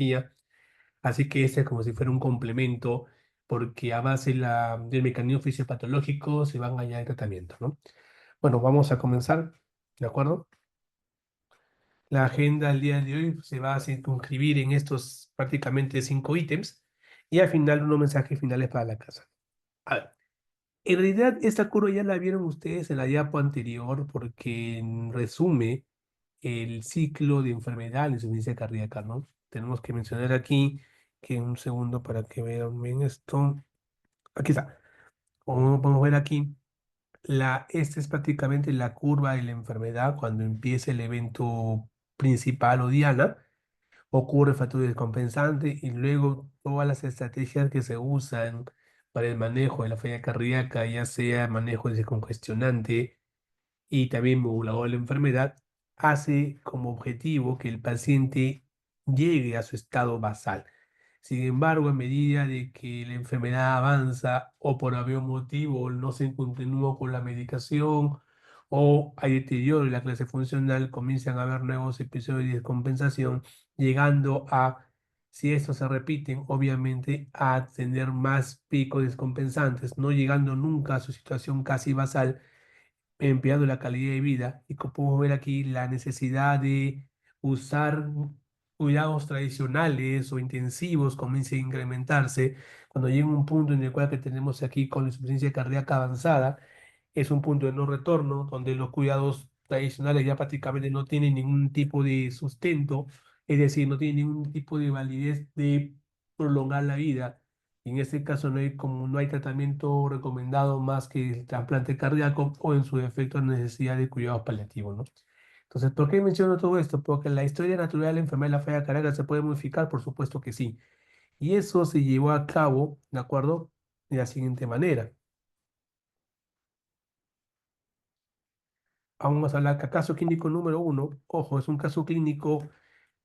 patología. Así que este es como si fuera un complemento, porque a base del mecanismo fisiopatológico se van a hallar tratamientos, ¿no? Bueno, vamos a comenzar, ¿de acuerdo? La agenda del día de hoy se va a circunscribir en estos prácticamente 5 ítems y al final unos mensajes finales para la casa. A ver, en realidad esta curva ya la vieron ustedes en la diapo anterior porque resume el ciclo de enfermedad en insuficiencia cardíaca, ¿no? Tenemos que mencionar aquí que un segundo para que vean bien esto. Aquí está. Como podemos ver aquí, esta es prácticamente la curva de la enfermedad cuando empieza el evento principal o diana, ocurre factor descompensante y luego todas las estrategias que se usan para el manejo de la falla cardíaca, ya sea manejo descongestionante y también modulador de la enfermedad, hace como objetivo que el paciente llegue a su estado basal. Sin embargo, a medida de que la enfermedad avanza o por algún motivo no se continúa con la medicación o hay deterioro en la clase funcional, comienzan a haber nuevos episodios de descompensación, llegando a, si estos se repiten, obviamente a tener más picos descompensantes, no llegando nunca a su situación casi basal, empeorando la calidad de vida. Y como podemos ver aquí, la necesidad de usar cuidados tradicionales o intensivos comienza a incrementarse cuando llega un punto en el cual que tenemos aquí con la insuficiencia cardíaca avanzada. Es un punto de no retorno donde los cuidados tradicionales ya prácticamente no tienen ningún tipo de sustento, es decir, no tienen ningún tipo de validez de prolongar la vida. En este caso no hay tratamiento recomendado más que el trasplante cardíaco o en su defecto necesidad de cuidados paliativos, ¿no? Entonces, ¿por qué menciono todo esto? Porque la historia natural de la enfermedad de la falla cardíaca se puede modificar, por supuesto que sí. Y eso se llevó a cabo, ¿de acuerdo? De la siguiente manera. Vamos a hablar que caso clínico número uno. Ojo, es un caso clínico,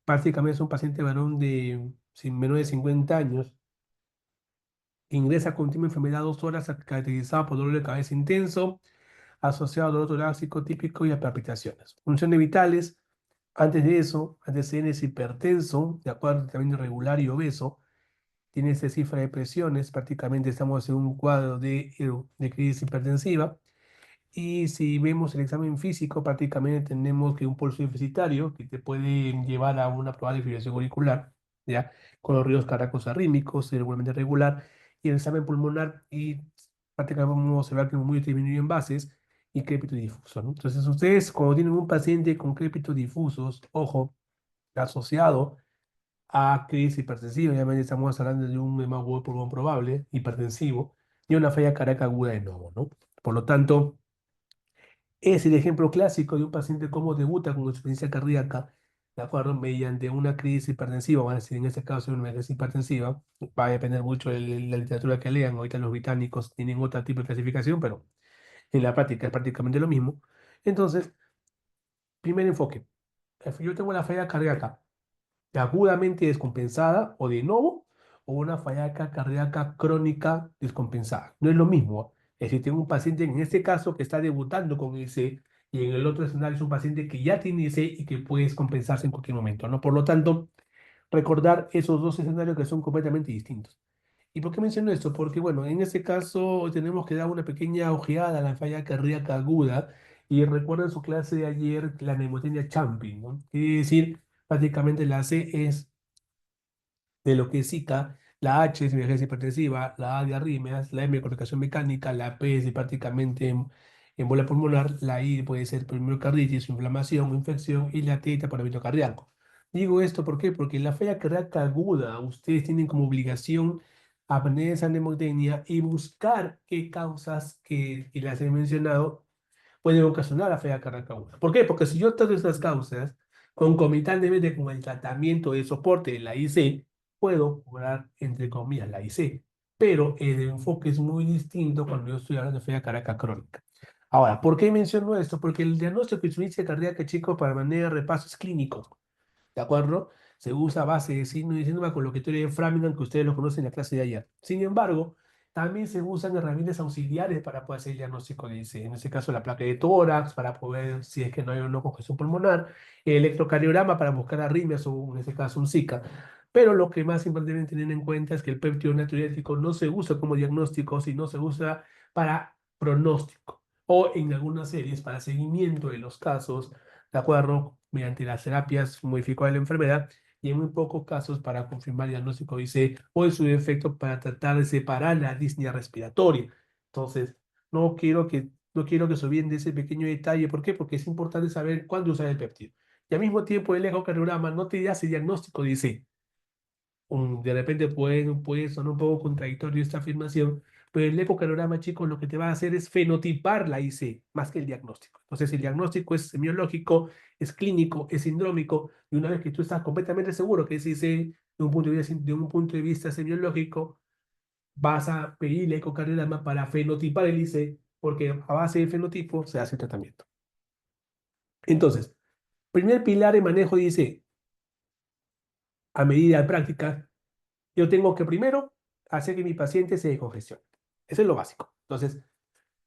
prácticamente es un paciente varón de menor de 50 años. Ingresa con una enfermedad 2 horas caracterizada por dolor de cabeza intenso, asociado a dolor torácico típico y a palpitaciones. Funciones vitales, antes de eso, antecedentes hipertenso, de acuerdo también irregular y obeso, tiene esta cifra de presiones, prácticamente estamos en un cuadro de crisis hipertensiva. Y si vemos el examen físico, prácticamente tenemos que un pulso deficitario que te puede llevar a una probable fibrilación auricular, ¿ya? Con los ríos cardíacos arrítmicos, regularmente regular, y el examen pulmonar, y prácticamente vamos a observar que muy disminuido en bases y crépito difuso, ¿no? Entonces, ustedes, cuando tienen un paciente con crépitos difusos, ojo, asociado a crisis hipertensiva, obviamente estamos hablando de un hemoglobitis pulmón probable, hipertensivo, y una falla cardíaca aguda de nuevo, ¿no? Por lo tanto, es el ejemplo clásico de un paciente cómo debuta con insuficiencia cardíaca, ¿de acuerdo? Mediante una crisis hipertensiva, van a decir en este caso una crisis hipertensiva, va a depender mucho de la literatura que lean, ahorita los británicos tienen otro tipo de clasificación, pero en la práctica es prácticamente lo mismo. Entonces, primer enfoque, yo tengo la falla cardíaca agudamente descompensada o de novo, o una falla cardíaca crónica descompensada. No es lo mismo. Es decir, tengo un paciente en este caso que está debutando con ese y en el otro escenario es un paciente que ya tiene ese y que puede descompensarse en cualquier momento, ¿no? Por lo tanto, recordar esos dos escenarios que son completamente distintos. ¿Y por qué menciono esto? Porque, bueno, en este caso tenemos que dar una pequeña ojeada a la falla cardíaca aguda y recuerden su clase de ayer, la mnemotecnia Champing, ¿no? Quiere decir, prácticamente la C es de lo que es Zika, la H es emergencia hipertensiva, la A de arritmias, la M de comunicación mecánica, la P es de prácticamente embolia pulmonar, la I puede ser miocarditis, inflamación, infección y la T taponamiento cardíaco. Digo esto ¿por qué? Porque la falla cardíaca aguda, ustedes tienen como obligación aprender esa mnemotecnia y buscar qué causas que las he mencionado pueden ocasionar la falla cardíaca aguda. ¿Por qué? Porque si yo trato estas causas concomitantemente con el tratamiento de soporte de la IC, puedo curar, entre comillas, la IC. Pero el enfoque es muy distinto cuando yo estoy hablando de falla cardíaca crónica. Ahora, ¿por qué menciono esto? Porque el diagnóstico de insuficiencia cardíaca, chicos, para manera de repaso es clínico, ¿de acuerdo? Se usa a base de signo y síntoma con lo que teoría de Framingham, que ustedes lo conocen en la clase de ayer. Sin embargo, También se usan herramientas auxiliares para poder hacer el diagnóstico de IC. En este caso, la placa de tórax para poder, si es que no hay una congestión pulmonar, el electrocardiograma para buscar arritmias o en este caso un Zika. Pero lo que más importante deben tener en cuenta es que el péptido natriurético no se usa como diagnóstico, sino se usa para pronóstico o en algunas series para seguimiento de los casos, de acuerdo, mediante las terapias modificadas de la enfermedad y en muy pocos casos para confirmar el diagnóstico dice o en su defecto para tratar de separar la disnea respiratoria. Entonces, no quiero que se olviden de ese pequeño detalle. ¿Por qué? Porque es importante saber cuándo usar el péptido. Y al mismo tiempo el ecocardiograma no te hace diagnóstico, dice. De repente puede sonar un poco contradictorio esta afirmación, pero el ecocardiograma, chicos, lo que te va a hacer es fenotipar la IC más que el diagnóstico. Entonces, el diagnóstico es semiológico, es clínico, es sindrómico, y una vez que tú estás completamente seguro que es IC de un punto de vista semiológico, vas a pedir el ecocardiograma para fenotipar el IC, porque a base del fenotipo se hace el tratamiento. Entonces, primer pilar de manejo de IC, a medida de práctica, yo tengo que primero hacer que mi paciente se descongestione. Eso es lo básico. Entonces,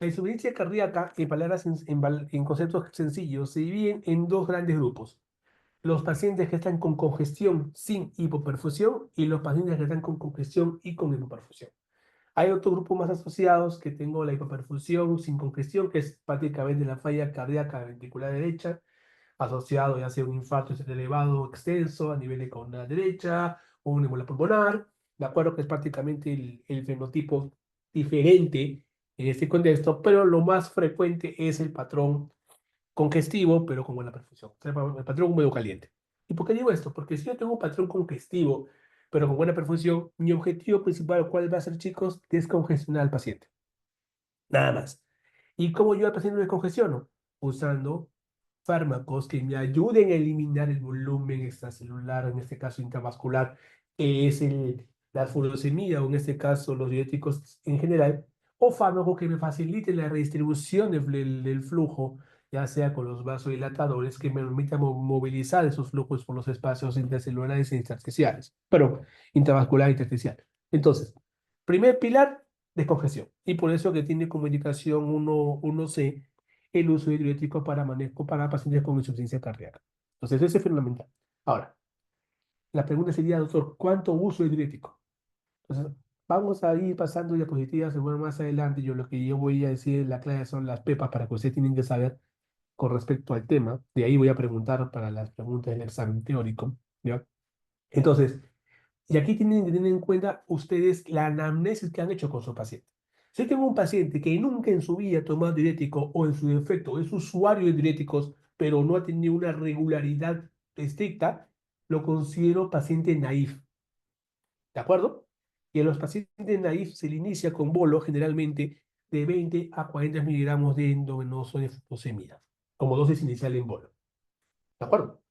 la insuficiencia cardíaca, en palabras, en conceptos sencillos, se dividen en dos grandes grupos. Los pacientes que están con congestión sin hipoperfusión y los pacientes que están con congestión y con hipoperfusión. Hay otro grupo más asociados que tengo la hipoperfusión sin congestión, que es prácticamente la falla cardíaca ventricular derecha, asociado ya sea un infarto elevado o extenso a nivel de columna derecha o una embolia pulmonar, de acuerdo que es prácticamente el fenotipo diferente en este contexto, pero lo más frecuente es el patrón congestivo, pero con buena perfusión, o sea, el patrón húmedo caliente. ¿Y por qué digo esto? Porque si yo tengo un patrón congestivo, pero con buena perfusión, mi objetivo principal, ¿cuál va a ser, chicos? Descongestionar al paciente. Nada más. ¿Y cómo yo al paciente lo descongestiono? Usando fármacos que me ayuden a eliminar el volumen extracelular, en este caso intravascular, que es la furosemida, o en este caso los diuréticos en general, o fármacos que me faciliten la redistribución del flujo, ya sea con los vasodilatadores que me permitan movilizar esos flujos por los espacios intercelulares e intersticiales, pero intravascular e intersticial. Entonces, primer pilar, descongestión. Y por eso que tiene como indicación 1C el uso de diuréticos para manejo para pacientes con insuficiencia cardíaca. Entonces, ese es fundamental. Ahora, la pregunta sería, doctor, ¿cuánto uso de diurético? Entonces, vamos a ir pasando diapositivas, bueno, más adelante. Lo que yo voy a decir en la clase son las pepas para que ustedes tienen que saber con respecto al tema. De ahí voy a preguntar para las preguntas del examen teórico. ¿Ya? Entonces, y aquí tienen que tener en cuenta ustedes la anamnesis que han hecho con su paciente. Si yo tengo un paciente que nunca en su vida ha tomado diurético o en su defecto es usuario de diuréticos, pero no ha tenido una regularidad estricta, lo considero paciente naif. ¿De acuerdo? Y en los pacientes naif se le inicia con bolo generalmente de 20 a 40 miligramos de endovenoso de furosemida, como dosis inicial en bolo. ¿De acuerdo?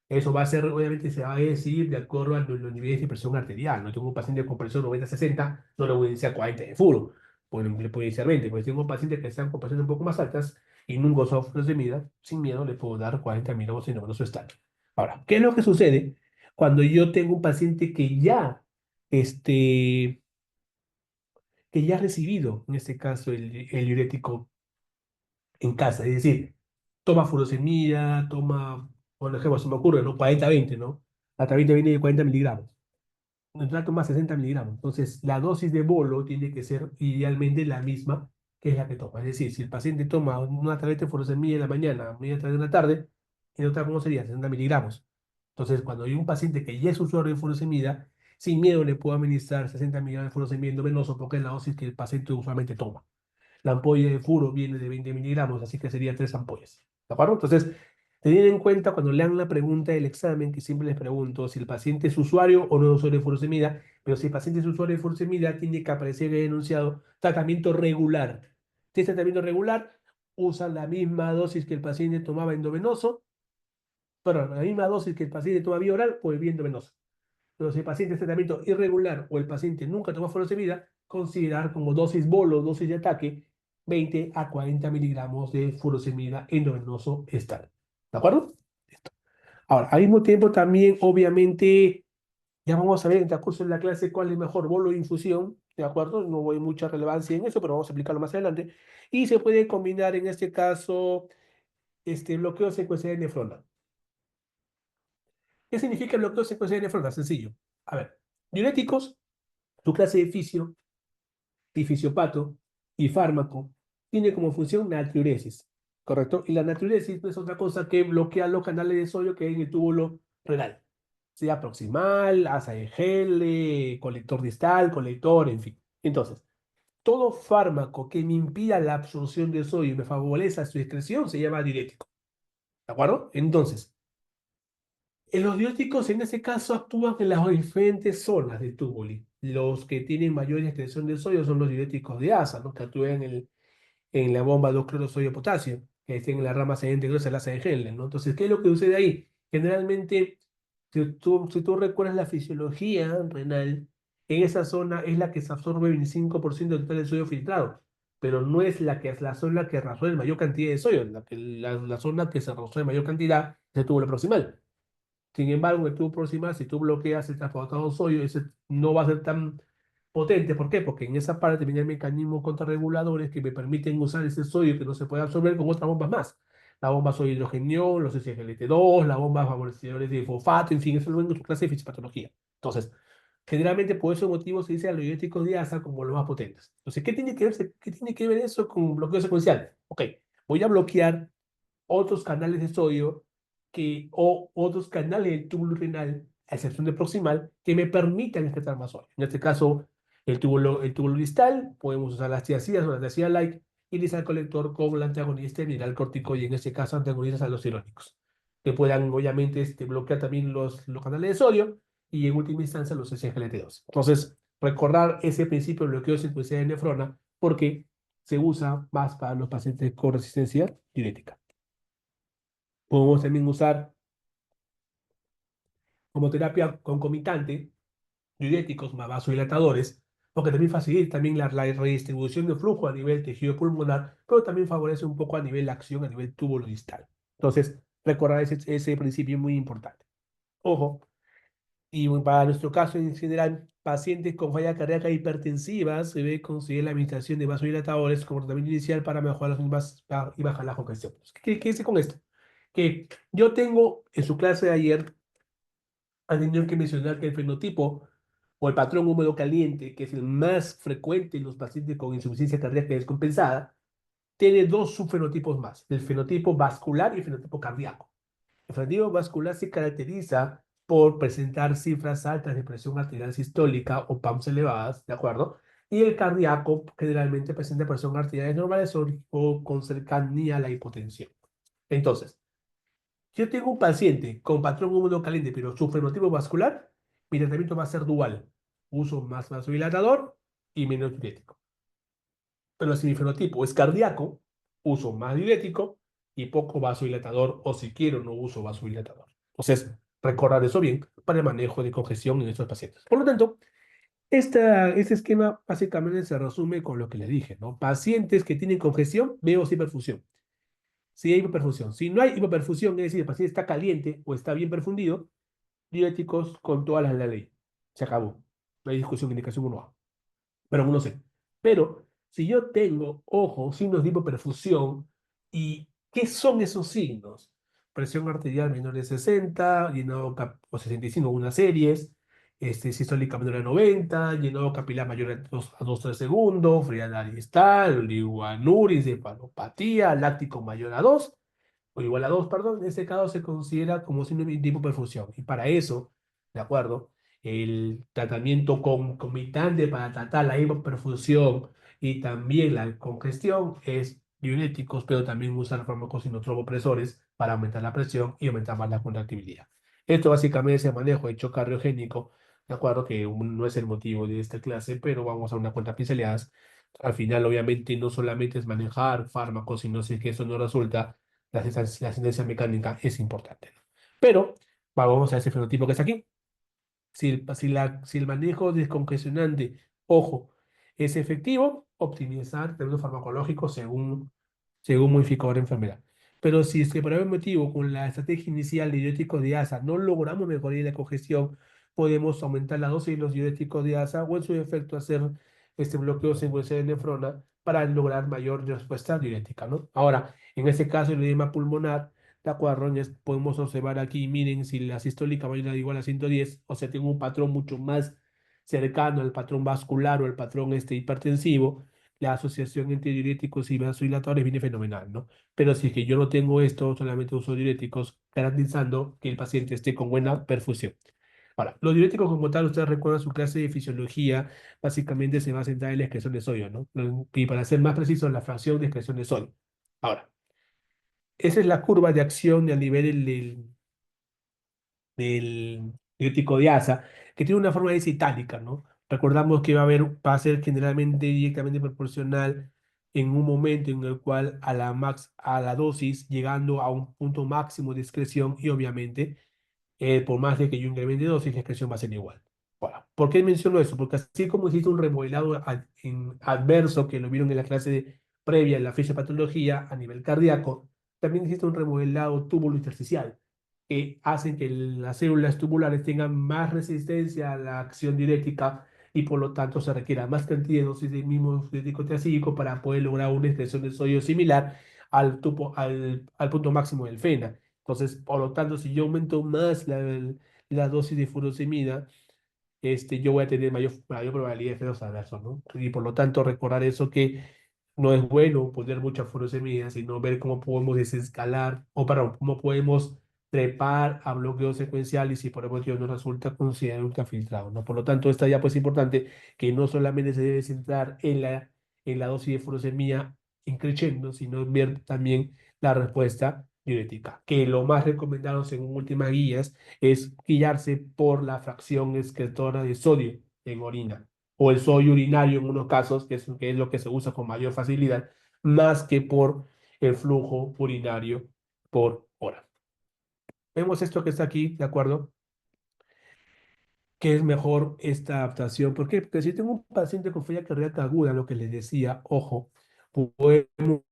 Eso va a ser, obviamente, se va a decir de acuerdo a los niveles de presión arterial. No tengo un paciente con presión 90-60, no le voy a decir 40 de furo. Pues, le puede decir 20. Pues tengo pacientes que están con presiones un poco más altas y nunca usado de mida, sin miedo le puedo dar 40 miligramos en su estándar. Ahora, ¿qué es lo que sucede cuando yo tengo un paciente este, que ya ha recibido, en este caso, el diurético en casa? Es decir, toma furosemida, toma, por ejemplo, se me ocurre, ¿no? 40-20, ¿no? La tableta viene de 40 miligramos. Nosotros toma 60 miligramos. Entonces, la dosis de bolo tiene que ser idealmente la misma que es la que toma. Es decir, si el paciente toma una tableta de furosemida en la mañana, media tarde en la tarde, en otra, ¿cómo sería? 60 miligramos. Entonces, cuando hay un paciente que ya es usuario de furosemida, sin miedo le puedo administrar 60 miligramos de furosemida endovenoso porque es la dosis que el paciente usualmente toma. La ampolla de furo viene de 20 miligramos, así que sería 3 ampollas. ¿De acuerdo? Entonces, tener en cuenta cuando lean la pregunta del examen, que siempre les pregunto si el paciente es usuario o no es usuario de furosemida, pero si el paciente es usuario de furosemida, tiene que aparecer el enunciado tratamiento regular. Si es tratamiento regular, usan la misma dosis que el paciente tomaba endovenoso, perdón, la misma dosis que el paciente toma vía oral o el vía endovenoso. Pero si el paciente es tratamiento irregular o el paciente nunca toma furosemida, considerar como dosis bolo, dosis de ataque, 20 a 40 miligramos de furosemida endovenoso estándar. ¿De acuerdo? Listo. Ahora, al mismo tiempo también, obviamente, Ya vamos a ver en el transcurso de la clase cuál es mejor, bolo o infusión, ¿de acuerdo? No voy mucha relevancia en eso, pero vamos a explicarlo más adelante. Y se puede combinar en este caso este bloqueo secuencial de nefrona. ¿Qué significa el bloqueo secuencial de nefrona? Sencillo. A ver, diuréticos, tu clase de fisio y fisiopato y fármaco tiene como función natriuresis, ¿correcto? Y la natriuresis no es otra cosa que bloquear los canales de sodio que hay en el túbulo renal, sea proximal, asa de gel, colector distal, colector, en fin. Entonces, todo fármaco que me impida la absorción de sodio y me favorezca su excreción se llama diurético, ¿de acuerdo? Entonces, los diuréticos en ese caso actúan en las diferentes zonas del túbulo. Los que tienen mayor excreción de sodio son los diuréticos de asa, ¿no? Que actúan en la bomba 2-cloro-sodio-potasio, que está en la rama ascendente gruesa del asa de Henle, ¿no? Entonces, ¿qué es lo que sucede ahí? Generalmente, si tú recuerdas la fisiología renal, en esa zona es la que se absorbe el 25% del total de sodio filtrado, pero no es la que es la zona que absorbe mayor cantidad de sodio, la zona que se absorbe mayor cantidad es el túbulo proximal. Sin embargo, el tubo proximal, si tú bloqueas el transportador sodio, ese no va a ser tan potente. ¿Por qué? Porque en esa parte vienen mecanismos contrarreguladores que me permiten usar ese sodio que no se puede absorber con otras bombas más. La bomba sodio hidrogenión, los SGLT2, la bomba favorecedores de fosfato, en fin, eso lo ven en tu clase de fisiopatología. Entonces, generalmente por ese motivo se dice a los diuréticos de asa como los más potentes. Entonces, ¿qué tiene que ver eso con bloqueo secuencial? Ok, voy a bloquear otros canales de sodio o otros canales del túbulo renal, a excepción de proximal, que me permitan excretar más sodio. En este caso, el túbulo distal, podemos usar las tiazidas o las tiazida light y el colector con la antagonista mineral cortico y en este caso antagonistas a los irónicos, que puedan obviamente bloquear también los canales de sodio y en última instancia los SGLT2. Entonces, recordar ese principio de bloqueo secuencial de nefrona porque se usa más para los pacientes con resistencia diurética. Podemos también usar como terapia concomitante diuréticos más vasodilatadores, porque también facilita también la redistribución de flujo a nivel tejido pulmonar, pero también favorece un poco a nivel de acción, a nivel túbulo distal. Entonces, recordar ese principio muy importante. Ojo, y para nuestro caso en general, pacientes con falla cardíaca hipertensiva, se debe considerar la administración de vasodilatadores como tratamiento inicial para mejorar las mismas y bajar la congestión. ¿Qué hice con esto? Que yo tengo en su clase de ayer han tenido que mencionar que el fenotipo o el patrón húmedo caliente, que es el más frecuente en los pacientes con insuficiencia cardíaca descompensada, tiene dos subfenotipos más, el fenotipo vascular y el fenotipo cardíaco. El fenotipo vascular se caracteriza por presentar cifras altas de presión arterial sistólica o PAMS elevadas, ¿de acuerdo? Y el cardíaco generalmente presenta presión arterial normales o con cercanía a la hipotensión. Entonces, si yo tengo un paciente con patrón húmedo caliente, pero su fenotipo vascular, mi tratamiento va a ser dual. Uso más vasodilatador y menos diurético. Pero si mi fenotipo es cardíaco, uso más diurético y poco vasodilatador, o si quiero, no uso vasodilatador. Entonces, recordar eso bien para el manejo de congestión en estos pacientes. Por lo tanto, este esquema básicamente se resume con lo que le dije, ¿no? Pacientes que tienen congestión, veo hiperfusión. Si hay hiperfusión. Si no hay hiperfusión, es decir, el paciente está caliente o está bien perfundido, diuréticos con todas las de la ley. Se acabó. No hay discusión, indicación 1A. Pero uno C. Pero si yo tengo, ojo, signos de hipoperfusión, ¿y qué son esos signos? Presión arterial menor de 60, llenado o 65, unas series, sistólica menor de 90, llenado capilar mayor a 2-3 segundos, frialdad distal, liguanuris, cefalopatía, láctico mayor a 2 o igual a 2, perdón, en este caso se considera como síndrome de hipoperfusión. Y para eso, ¿de acuerdo? El tratamiento concomitante para tratar la hipoperfusión y también la congestión es diuréticos, pero también usar fármacos sinotropopresores para aumentar la presión y aumentar más la contractibilidad. Esto básicamente es el manejo de choque cardiogénico, ¿de acuerdo? Que no es el motivo de esta clase, pero vamos a una cuenta pinceladas. Al final, obviamente, no solamente es manejar fármacos, sino si es que eso no resulta la asistencia mecánica es importante, ¿no? Pero vamos a ese fenotipo que está aquí. Si el manejo descongestionante, ojo, es efectivo, optimizar el términos farmacológicos según modificador de enfermedad. Pero si es que por algún motivo con la estrategia inicial de diuréticos de ASA no logramos mejorar la congestión, podemos aumentar la dosis de los diuréticos de asa o en su efecto hacer este bloqueo secuencial de nefrona para lograr mayor respuesta diurética, ¿no? Ahora, en este caso, el edema pulmonar, de acuerdo, podemos observar aquí, miren, si la sistólica mayor igual a 110, o sea, tengo un patrón mucho más cercano al patrón vascular o al patrón hipertensivo, la asociación entre diuréticos y vasodilatadores viene fenomenal, ¿no? Pero si es que yo no tengo esto, solamente uso diuréticos, garantizando que el paciente esté con buena perfusión. Ahora, los diuréticos como tal, ustedes recuerdan su clase de fisiología, básicamente se va a centrar en la excreción de sodio, ¿no? Y para ser más preciso, la fracción de excreción de sodio. Ahora, esa es la curva de acción a nivel del diurético de asa, que tiene una forma de itálica, ¿no? Recordamos que va a ser generalmente directamente proporcional en un momento en el cual a la dosis, llegando a un punto máximo de excreción y obviamente por más de que yo incremente dosis, la expresión va a ser igual. Ahora, ¿por qué menciono eso? Porque así como existe un remodelado adverso, que lo vieron en la clase previa en la fisiopatología a nivel cardíaco, también existe un remodelado túbulo intersticial, que hacen que las células tubulares tengan más resistencia a la acción diurética y por lo tanto se requiera más cantidad de dosis del mismo diurético triacídico para poder lograr una expresión de sodio similar al punto máximo del FENA. Entonces, por lo tanto, si yo aumento más la dosis de furosemida, yo voy a tener mayor probabilidad de efectos adversos, ¿no? Y por lo tanto, recordar eso que no es bueno poner mucha furosemida, sino ver cómo podemos desescalar, o perdón, cómo podemos trepar a bloqueo secuencial y si por ejemplo no resulta considerar ultrafiltrado, ¿no? Por lo tanto, esta ya pues es importante que no solamente se debe centrar en la dosis de furosemida increciendo, sino ver también la respuesta diurética, que lo más recomendado según últimas guías es guiarse por la fracción excretora de sodio en orina o el sodio urinario en unos casos, que es lo que se usa con mayor facilidad, más que por el flujo urinario por hora. Vemos esto que está aquí, ¿de acuerdo? Que es mejor esta adaptación. ¿Por qué? Porque si tengo un paciente con falla cardíaca aguda, lo que les decía, ojo, podemos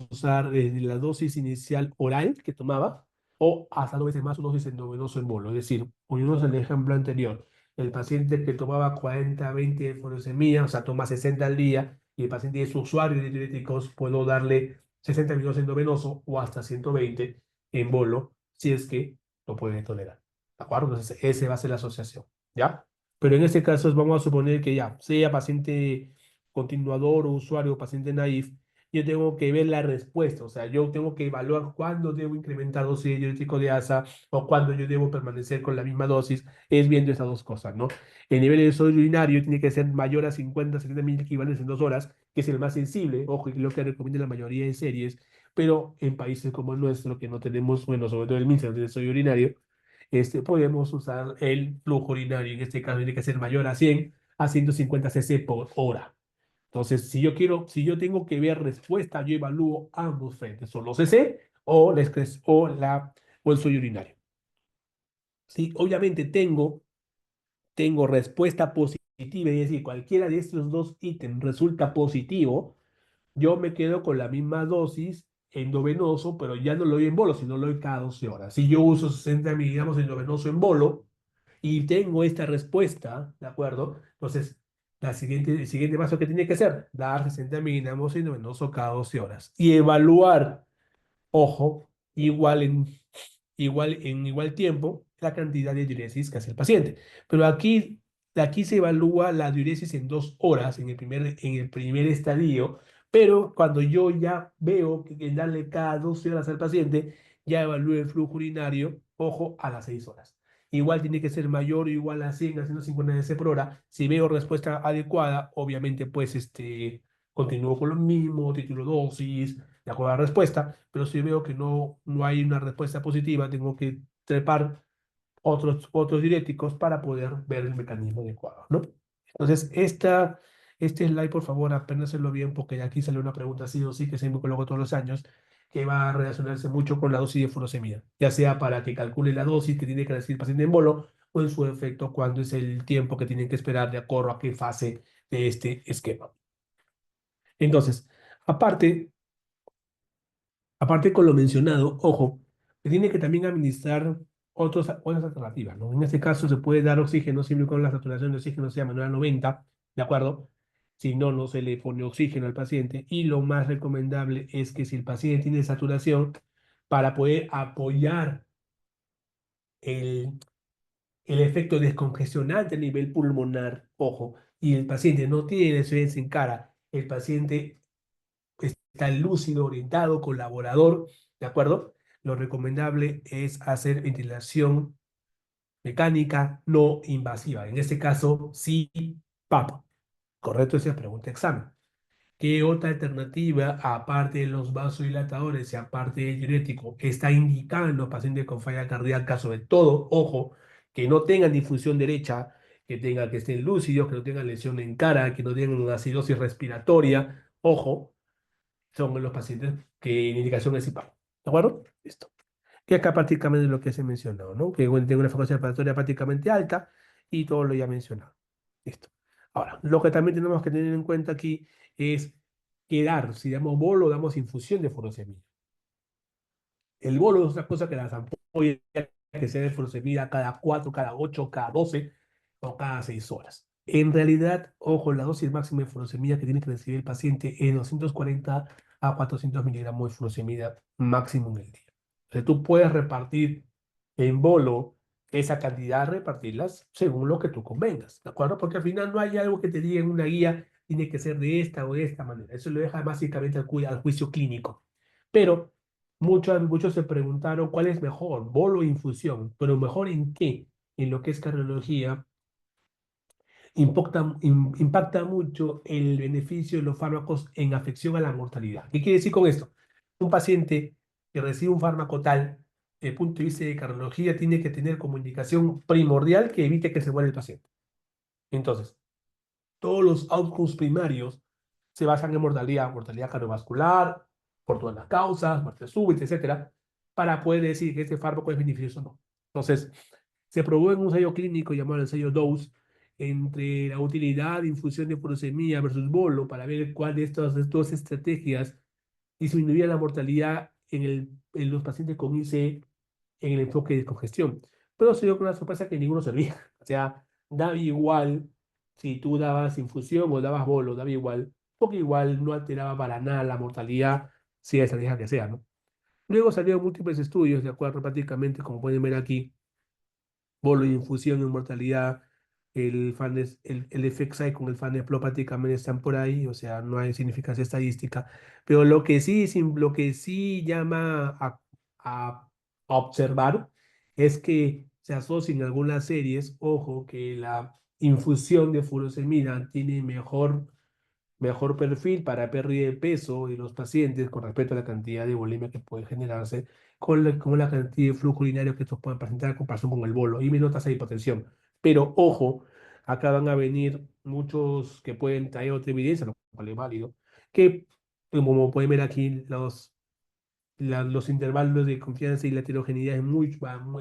usar la dosis inicial oral que tomaba o hasta 2 veces más una dosis endovenoso en bolo. Es decir, poniéndonos el ejemplo anterior, el paciente que tomaba 40-20 de furosemida, o sea, toma 60 al día, y el paciente es usuario de diuréticos, puedo darle 60 minutos endovenoso o hasta 120 en bolo, si es que lo puede tolerar. ¿De acuerdo? Entonces, ese va a ser la asociación, ¿ya? Pero en este caso vamos a suponer que ya, sea paciente continuador o usuario o paciente naif, yo tengo que ver la respuesta, o sea, yo tengo que evaluar cuándo debo incrementar dosis de diurético de asa o cuándo yo debo permanecer con la misma dosis, es viendo esas dos cosas, ¿no? El nivel de sodio urinario tiene que ser mayor a 50-70 mil equivalentes en 2 horas, que es el más sensible, ojo, y lo que recomienda la mayoría de series, pero en países como el nuestro, que no tenemos, bueno, sobre todo el MINSA, no tiene sodio urinario, podemos usar el flujo urinario, en este caso tiene que ser mayor a 100 a 150 cc por hora. Entonces, si yo tengo que ver respuesta, yo evalúo ambos frentes, o los cc o, o el sodio urinario. Si obviamente tengo respuesta positiva, es decir, cualquiera de estos dos ítems resulta positivo, yo me quedo con la misma dosis endovenoso, pero ya no lo doy en bolo, sino lo doy cada 12 horas. Si yo uso 60 miligramos endovenoso en bolo y tengo esta respuesta, ¿de acuerdo? Entonces, el siguiente paso que tiene que ser, dar 60 miligramos endovenoso cada 12 horas y evaluar, ojo, en igual tiempo la cantidad de diuresis que hace el paciente. Pero aquí se evalúa la diuresis en 2 horas en el primer estadio, pero cuando yo ya veo que darle cada 12 horas al paciente, ya evalúo el flujo urinario, ojo, a las 6 horas. Igual tiene que ser mayor o igual a 100 a 150 cc por hora. Si veo respuesta adecuada, obviamente, pues, continúo con lo mismo, título dosis, de acuerdo a la respuesta, pero si veo que no hay una respuesta positiva, tengo que trepar otros diuréticos para poder ver el mecanismo adecuado, ¿no? Entonces, este slide, por favor, apréndaselo bien, porque aquí sale una pregunta sí o sí que siempre coloco todos los años, que va a relacionarse mucho con la dosis de furosemida, ya sea para que calcule la dosis que tiene que recibir el paciente en bolo, o en su efecto, cuándo es el tiempo que tienen que esperar de acuerdo a qué fase de este esquema. Entonces, aparte, aparte con lo mencionado, ojo, se tiene que también administrar otras alternativas, ¿no? En este caso se puede dar oxígeno siempre y cuando la saturación de oxígeno sea menor a 90, ¿de acuerdo? Si no, no se le pone oxígeno al paciente. Y lo más recomendable es que si el paciente tiene saturación, para poder apoyar el, el efecto descongestionante a nivel pulmonar, ojo, y el paciente no tiene insuficiencia en cara, el paciente está lúcido, orientado, colaborador, ¿de acuerdo? Lo recomendable es hacer ventilación mecánica no invasiva. En este caso, sí, PAP. Correcto, esa pregunta examen. ¿Qué otra alternativa, aparte de los vasodilatadores y aparte del diurético, está indicada en los pacientes con falla cardíaca? Sobre todo, ojo, que no tengan difusión derecha, que estén lúcidos, que no tengan lesión en cara, que no tengan una acidosis respiratoria. Ojo, son los pacientes que en indicación es IPAP. ¿De acuerdo? Listo. Que acá prácticamente es lo que se mencionó, ¿no? Que bueno, tengo una frecuencia respiratoria prácticamente alta y todo lo ya mencionado. Listo. Ahora, lo que también tenemos que tener en cuenta aquí es que dar, si damos bolo, damos infusión de furosemida. El bolo es otra cosa que las ampollas que se dé furosemida cada 4, cada 8, cada 12 o cada 6 horas. En realidad, ojo, la dosis máxima de furosemida que tiene que recibir el paciente es 240 a 400 miligramos de furosemida máximo en el día. Entonces, tú puedes repartir en bolo esa cantidad, repartirlas según lo que tú convengas, ¿de acuerdo? Porque al final no hay algo que te diga en una guía, tiene que ser de esta o de esta manera. Eso lo deja básicamente al juicio clínico. Pero muchos se preguntaron cuál es mejor, bolo o infusión, pero mejor en qué, en lo que es cardiología impacta mucho el beneficio de los fármacos en afección a la mortalidad. ¿Qué quiere decir con esto? Un paciente que recibe un fármaco tal, desde el punto de vista de cardiología, tiene que tener como indicación primordial que evite que se muera el paciente. Entonces, todos los outcomes primarios se basan en mortalidad cardiovascular, por todas las causas, muerte súbita, etcétera, para poder decir que este fármaco es beneficioso o no. Entonces, se probó en un ensayo clínico llamado el ensayo DOSE entre la utilidad de infusión de furosemida versus bolo para ver cuál de estas dos estrategias disminuía la mortalidad en los pacientes con ICE en el enfoque de congestión. Pero se dio con la sorpresa que ninguno servía. O sea, daba igual si tú dabas infusión o dabas bolo, daba igual, porque igual no alteraba para nada la mortalidad, sea la estrategia que sea, ¿no? Luego salieron múltiples estudios, de acuerdo prácticamente, como pueden ver aquí, bolo y infusión en mortalidad, el FXI con el FANEPLO prácticamente están por ahí, o sea, no hay significancia estadística, pero lo que sí llama a observar es que se asocian algunas series, ojo, que la infusión de furosemida tiene mejor perfil para pérdida de peso de los pacientes con respecto a la cantidad de bulimia que puede generarse con la cantidad de flujo urinario que estos pueden presentar en comparación con el bolo y menos tasa de hipotensión. Pero ojo, acá van a venir muchos que pueden traer otra evidencia, lo cual es válido, que como pueden ver aquí, los intervalos de confianza y la heterogeneidad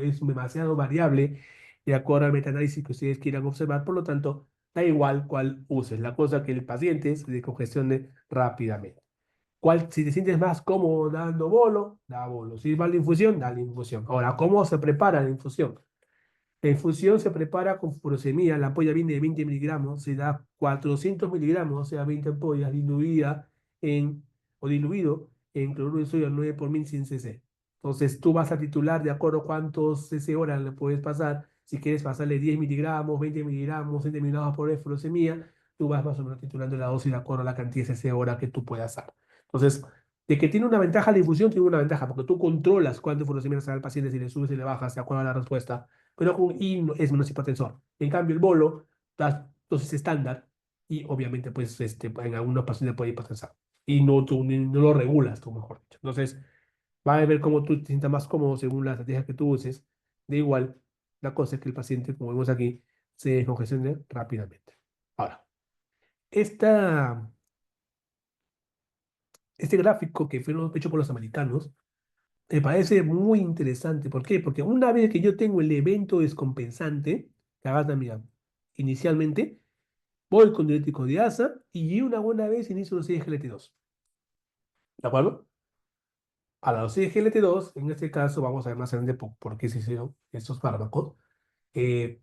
es demasiado variable de acuerdo al metaanálisis que ustedes quieran observar. Por lo tanto, da igual cuál uses. La cosa que el paciente se descongestione rápidamente. Si te sientes más cómodo dando bolo, da bolo. Si va la infusión, da la infusión. Ahora, ¿cómo se prepara la infusión? La infusión se prepara con furosemida, la ampolla viene de 20 miligramos, se da 400 miligramos, o sea, 20 ampollas diluido en cloruro de sodio 9 por 1100 cc. Entonces tú vas a titular de acuerdo a cuántos cc horas le puedes pasar. Si quieres pasarle 10 miligramos, 20 miligramos, 20 miligramos por furosemida, tú vas más o menos titulando la dosis de acuerdo a la cantidad de cc hora que tú puedas dar. Entonces, de que tiene una ventaja la infusión, tiene una ventaja, porque tú controlas cuánto furosemida se da al paciente, si le subes y le bajas de acuerdo a la respuesta, pero con I es menos hipotensor. En cambio, el bolo da dosis estándar y obviamente pues en algunos pacientes puede hipotensar. Y no lo regulas tú, mejor dicho. Entonces, va a ver cómo tú te sientas más cómodo según la estrategia que tú uses. De igual, la cosa es que el paciente, como vemos aquí, se descongestione rápidamente. Ahora, esta, este gráfico que fue hecho por los americanos me parece muy interesante. ¿Por qué? Porque una vez que yo tengo el evento descompensante, que hagas, mira, inicialmente, voy con diurético de asa y una buena vez inicio los 6 GLT2. ¿De acuerdo? A la dosis de GLT2, en este caso, vamos a ver más adelante por qué se hicieron estos fármacos, eh,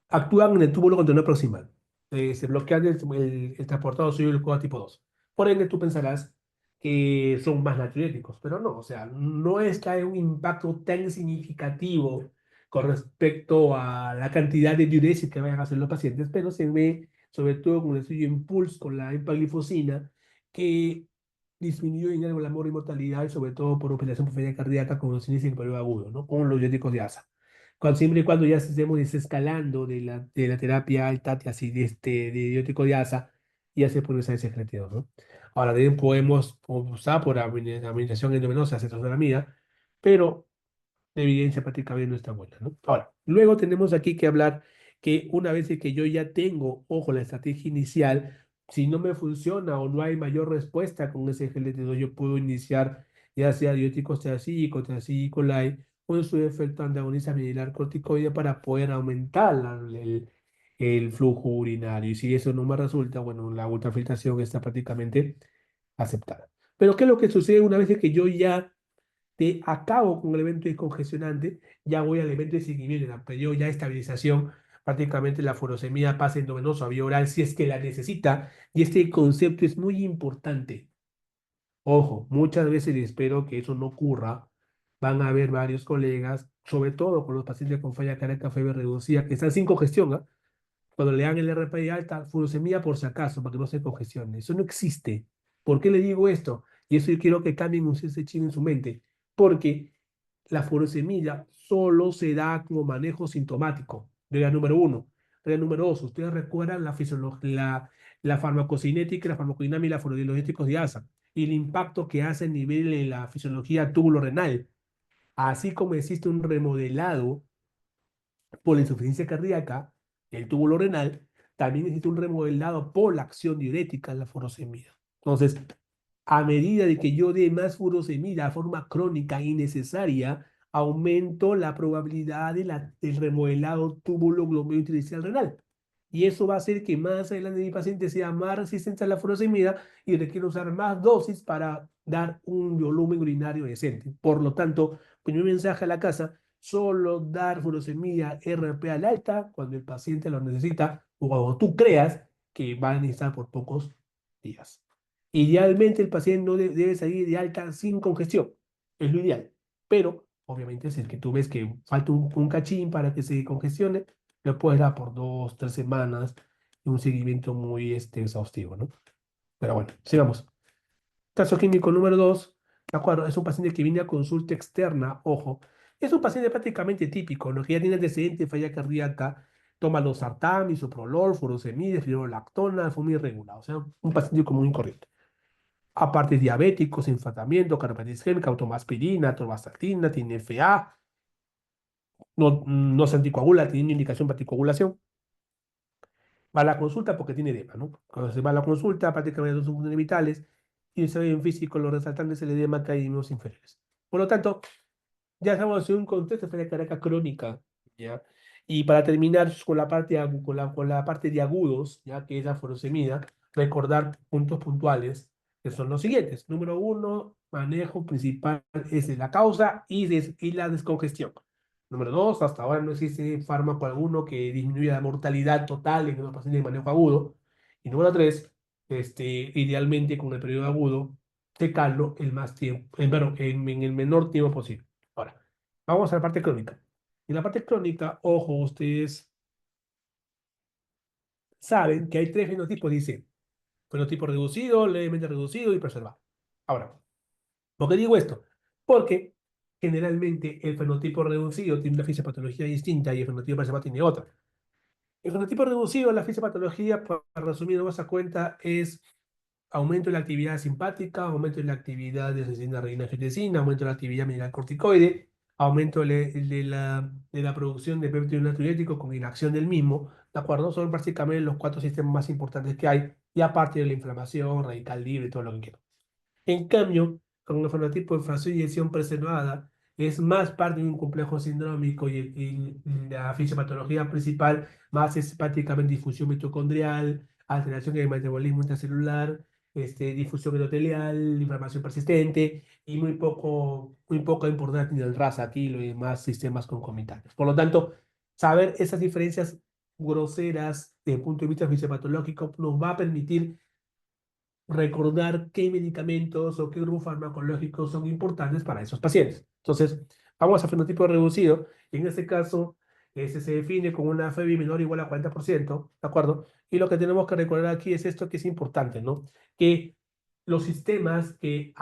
actúan en el túbulo contenedor proximal. Se bloquean el transportador sodio glucosa tipo 2. Por ende, tú pensarás que son más natriuréticos, pero no, o sea, no es que haya un impacto tan significativo con respecto a la cantidad de diuresis que vayan a hacer los pacientes, pero se ve, sobre todo con el estudio Impulse, con la empaglifosina, que disminuyó en algo la mortalidad y sobre todo por operación por falla cardíaca con los índices en periodo agudo, ¿no? Con los diuréticos de ASA siempre y cuando ya estemos desescalando de la terapia alta así de diótico de asa, ya se puede usar ese GLT-2, ¿no? Ahora, también podemos usar por administración endovenosa cetosalamida, pero la evidencia prácticamente no está buena, ¿no? Ahora, luego tenemos aquí que hablar que una vez que yo ya tengo, ojo, la estrategia inicial, si no me funciona o no hay mayor respuesta con ese GLT-2, yo puedo iniciar ya sea diuréticos teacídicos, teacídico coli, con su efecto antagonista miliar corticoide para poder aumentar el flujo urinario. Y si eso no me resulta, bueno, la ultrafiltración está prácticamente aceptada. Pero ¿qué es lo que sucede una vez que yo ya te acabo con el evento descongestionante, ya voy al evento de seguimiento, en el periodo ya de estabilización, prácticamente la furosemida pasa endovenoso a vía oral si es que la necesita, y este concepto es muy importante. Ojo, muchas veces y espero que eso no ocurra, van a haber varios colegas, sobre todo con los pacientes con falla cardíaca febre reducida, que están sin congestión, ¿ah? Cuando le dan el RPI alta, furosemida por si acaso, para que no se congestione. Eso no existe. ¿Por qué le digo esto? Y eso yo quiero que cambien ese chip en su mente. Porque la furosemida solo se da como manejo sintomático. Regla número uno. Regla número dos. Ustedes recuerdan la farmacocinética, la farmacodinámica y la fluorodiolíticos de ASA y el impacto que hace a nivel de la fisiología túbulo-renal. Así como existe un remodelado por la insuficiencia cardíaca, el túbulo renal, también existe un remodelado por la acción diurética en la furosemida. Entonces, a medida de que yo dé más furosemida de forma crónica y necesaria, aumento la probabilidad del remodelado túbulo globino intersticial renal. Y eso va a hacer que más adelante mi paciente sea más resistente a la furosemida y requiere usar más dosis para dar un volumen urinario decente. Por lo tanto, primer mensaje a la casa, solo dar furosemida RP al alta cuando el paciente lo necesita o cuando tú creas que va a necesitar por pocos días. Idealmente el paciente no debe salir de alta sin congestión, es lo ideal, pero obviamente si es que tú ves que falta un cachín para que se congestione, lo puedes dar por 2, 3 semanas y un seguimiento muy exhaustivo, ¿no? Pero bueno, sigamos. Caso clínico número 2, ¿de acuerdo? Es un paciente que viene a consulta externa, ojo. Es un paciente prácticamente típico, ¿no? Que ya tiene antecedentes de falla cardíaca, toma los sartán, isoprolol, furosemide, fibronactona, fuma irregular. O sea, un paciente común y corriente. Aparte diabéticos, sin tratamiento, cardiopatía isquémica, automaspirina, atorvastatina, tiene FA, no se anticoagula, tiene indicación para anticoagulación. Va a la consulta porque tiene edema, ¿no? Cuando se va a la consulta, prácticamente son funciones vitales y se ve en físico los resaltantes el edema que hay en los inferiores. Por lo tanto, ya estamos en un contexto de falla cardíaca crónica, ¿ya? Y para terminar con la parte, con la parte de agudos, ya que es la furosemida, recordar puntos puntuales, que son los siguientes. Número uno, manejo principal es de la causa y la descongestión. Número dos, hasta ahora no existe fármaco alguno que disminuya la mortalidad total en los pacientes de manejo agudo. Y número tres, idealmente con el periodo agudo, secarlo el más tiempo, en el menor tiempo posible. Ahora, vamos a la parte crónica. En la parte crónica, ojo, ustedes saben que hay tres fenotipos, dice, fenotipo reducido, levemente reducido y preservado. Ahora, ¿por qué digo esto? Porque generalmente el fenotipo reducido tiene una fisiopatología distinta y el fenotipo preservado tiene otra. El fenotipo reducido, la fisiopatología, para resumir más a cuenta, es aumento de la actividad simpática, aumento de la actividad de ascendina renina angiotensina, aumento de la actividad mineral corticoide, aumento de la producción de péptido natriurético con inacción del mismo, ¿de acuerdo? Son prácticamente los cuatro sistemas más importantes que hay, y aparte de la inflamación, radical libre, todo lo que quieran. En cambio, con el fenotipo de fasciolación preservada, es más parte de un complejo sindrómico y la fisiopatología principal más es prácticamente difusión mitocondrial, alteración en el metabolismo intracelular, difusión endotelial, inflamación persistente y muy poca importancia en el RAS aquí y los demás sistemas concomitantes. Por lo tanto, saber esas diferencias groseras desde el punto de vista fisiopatológico nos va a permitir recordar qué medicamentos o qué grupos farmacológicos son importantes para esos pacientes. Entonces, vamos a fenotipo reducido. Y en este caso, este se define con una FEBI menor o igual a 40%, ¿de acuerdo? Y lo que tenemos que recordar aquí es esto que es importante, ¿no? Que los sistemas que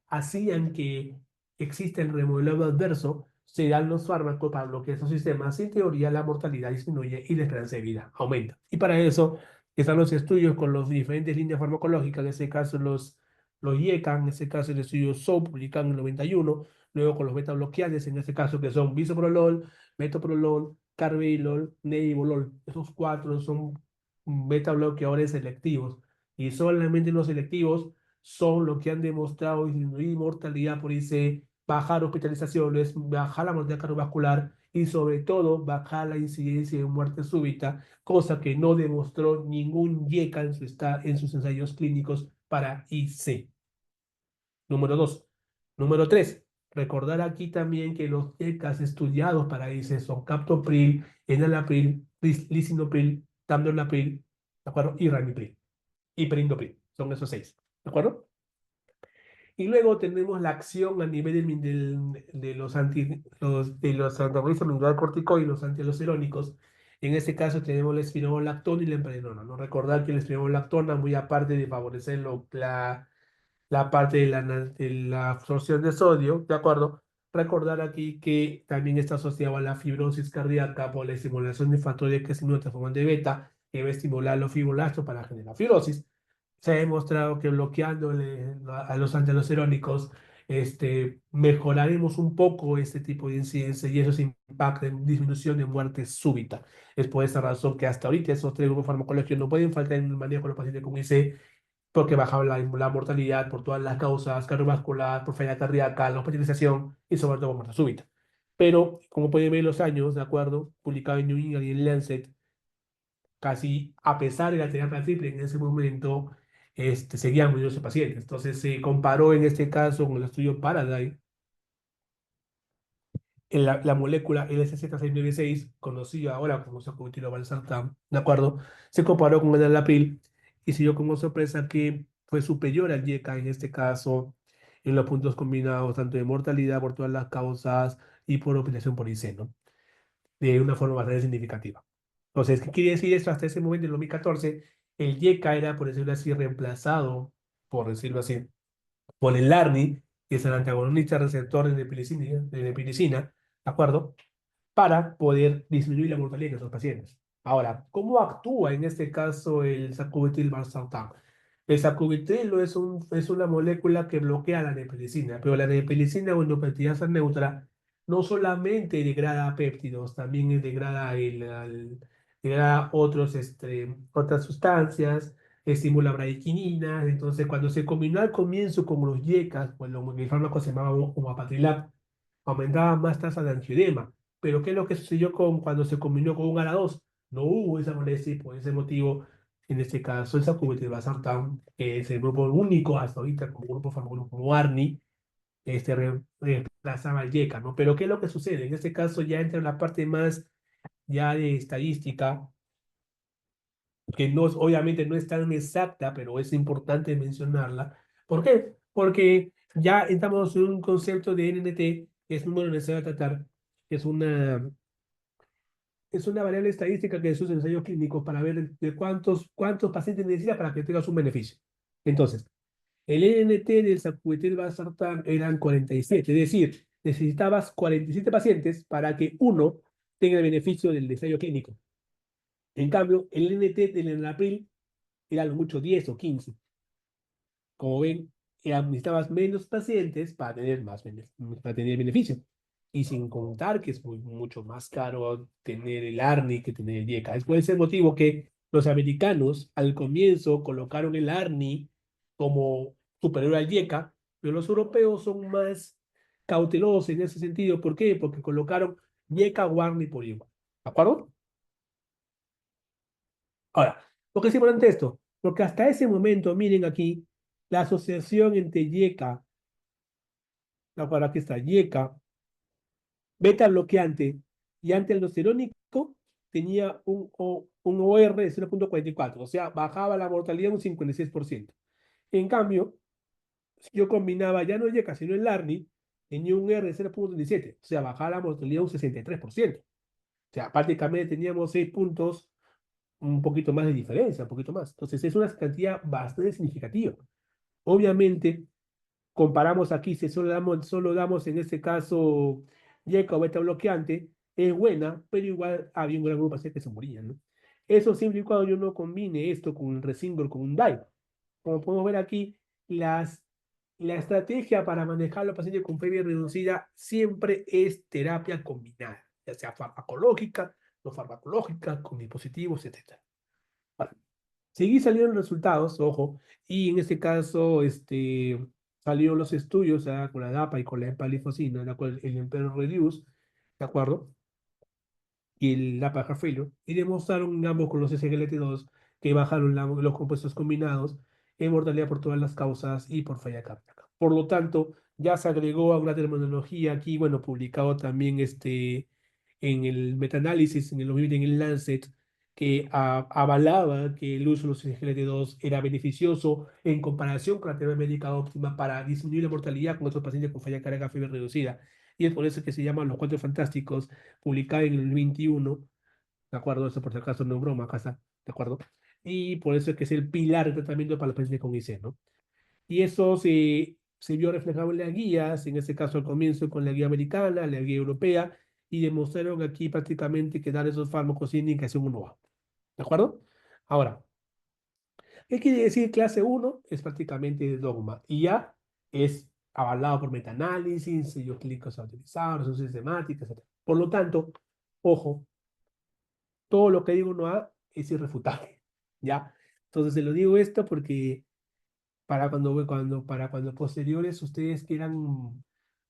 hacían que exista el remodelado adverso serán los fármacos para bloquear esos sistemas. En teoría, la mortalidad disminuye y la esperanza de vida aumenta. Y para eso están los estudios con las diferentes líneas farmacológicas, en este caso los IECA, en este caso el estudio SOAP, publicado en el 91, luego con los beta bloqueantes, en este caso que son bisoprolol, metoprolol, carvedilol, nebivolol. Esos cuatro son beta bloqueadores selectivos y solamente los selectivos son los que han demostrado disminuir mortalidad por IC, bajar hospitalizaciones, bajar la mortalidad cardiovascular y sobre todo bajar la incidencia de muerte súbita, cosa que no demostró ningún YECA en sus ensayos clínicos para IC. Número 2. Número 3. Recordar aquí también que los YECAs estudiados para IC son captopril, enalapril, lisinopril, tamdolapril, ¿de acuerdo? Y ramipril y perindopril. Son esos 6, ¿de acuerdo? Y luego tenemos la acción a nivel de los antagonistas corticoides, los antialdosterónicos. En este caso tenemos la espironolactona y la emprednona, ¿no? Recordar que la espironolactona, muy aparte de favorecer la parte de la absorción de sodio, ¿de acuerdo? Recordar aquí que también está asociado a la fibrosis cardíaca por la estimulación de factores que estimulan el transformador de beta, que va a estimular los fibroblastos para generar fibrosis. Se ha demostrado que bloqueando a los antialdosterónicos, mejoraremos un poco este tipo de incidencia y eso se impacta en disminución de muerte súbita. Es por esa razón que hasta ahorita esos tres grupos farmacológicos no pueden faltar en el manejo de los pacientes con IC porque bajaba la mortalidad por todas las causas cardiovascular, por falla cardíaca, la hospitalización y sobre todo por muerte súbita. Pero, como pueden ver los años, ¿de acuerdo? Publicado en New England y en Lancet, casi a pesar de la terapia triple en ese momento, seguían muriendo esos pacientes. Entonces se comparó en este caso con el estudio Paradigm, en la molécula LSZ696, conocida ahora como sacubitril/valsartán, ¿de acuerdo? Se comparó con el enalapril y se dio como sorpresa que fue superior al YECA en este caso en los puntos combinados, tanto de mortalidad por todas las causas y por hospitalización por IC, ¿no? De una forma bastante significativa. Entonces, ¿qué quiere decir esto? Hasta ese momento, en 2014, el YECA era, por decirlo así, reemplazado, por decirlo así, por el ARNI, que es el antagonista receptor de nepilicina, ¿de acuerdo? Para poder disminuir la mortalidad de esos pacientes. Ahora, ¿cómo actúa en este caso el sacubitril/valsartán? El sacubitril es una molécula que bloquea la neprilicina, pero la neprilicina o endoperoxidasa neutra no solamente degrada péptidos, también degrada otras sustancias, estimula bradykininas. Entonces, cuando se combinó al comienzo con los YECAs, pues el fármaco se llamaba omapatilab, aumentaba más tasa de angioedema. Pero ¿qué es lo que sucedió cuando se combinó con un ARA2? No hubo esa molestia y por ese motivo, en este caso, el sacubitril/valsartán, que es el grupo único hasta ahorita como grupo farmacológico como ARNI, reemplazaba al YECA, ¿no? Pero ¿qué es lo que sucede? En este caso ya entra en la parte más ya de estadística, que no, obviamente no es tan exacta, pero es importante mencionarla. ¿Por qué? Porque ya estamos en un concepto de NNT, que es número necesario a tratar, que es una variable estadística que se usa en ensayos clínicos para ver de cuántos pacientes necesita para que tengas un beneficio. Entonces, el NNT del sacubitril/valsartán eran 47, es decir, necesitabas 47 pacientes para que uno tenga el beneficio del ensayo clínico. En cambio, el NNT del enalapril era lo mucho 10 o 15. Como ven, necesitabas menos pacientes para tener para tener beneficio. Y sin contar que es mucho más caro tener el ARNI que tener el YECA. Es por ese motivo que los americanos al comienzo colocaron el ARNI como superior al YECA, pero los europeos son más cautelosos en ese sentido. ¿Por qué? Porque colocaron YECA o ARNI por igual. ¿De acuerdo? Ahora, ¿por qué es importante esto? Porque hasta ese momento, miren aquí, la asociación entre YECA, la cual aquí está, YECA, beta bloqueante y antialdosterónico, tenía un OR de 0,44, o sea, bajaba la mortalidad un 56%. En cambio, si yo combinaba ya no YECA, sino el ARNI, tenía un R de 0,37, o sea, bajaba la mortalidad un 63%. O sea, prácticamente teníamos 6 puntos, un poquito más de diferencia, un poquito más. Entonces, es una cantidad bastante significativa. Obviamente, comparamos aquí, si solo damos en este caso YECA o beta bloqueante, es buena, pero igual había un gran grupo de pacientes que se morían, ¿no? Eso siempre y cuando yo no combine esto con un Resingol, con un DAI. Como podemos ver aquí, la estrategia para manejar a los pacientes con fiebre reducida siempre es terapia combinada, ya sea farmacológica, no farmacológica, con dispositivos, etc. Ahora, seguí salieron resultados, ojo, y en este caso salieron los estudios con la DAPA y con la empalifosina, la cual el Emperor Reduce, ¿de acuerdo? Y el Lapa Heart Failure, y demostraron ambos con los SGLT2 que bajaron los compuestos combinados en mortalidad por todas las causas y por falla cardíaca. Por lo tanto, ya se agregó a una terminología aquí, bueno, publicado también en el metaanálisis, en el 2020 en el Lancet, que avalaba que el uso de los SGLT2 era beneficioso en comparación con la terapia médica óptima para disminuir la mortalidad con otros pacientes con falla cardíaca fiebre reducida. Y es por eso que se llaman los cuatro fantásticos, publicada en el 21, ¿de acuerdo? Eso por si acaso no es broma, acá está, ¿de acuerdo? Y por eso es que es el pilar de tratamiento para los pacientes con IC, ¿no? Y eso se vio reflejado en las guías, en este caso al comienzo con la guía americana, la guía europea, y demostraron aquí prácticamente que dar esos fármacos sin indicación 1A, ¿de acuerdo? Ahora, ¿qué quiere decir clase uno? Es prácticamente dogma, y ya es avalado por metaanálisis, ensayos clínicos autorizados, resolución sistemática, etc. Por lo tanto, ojo, todo lo que digo 1A es irrefutable, ¿ya? Entonces se lo digo esto porque para cuando posteriores ustedes quieran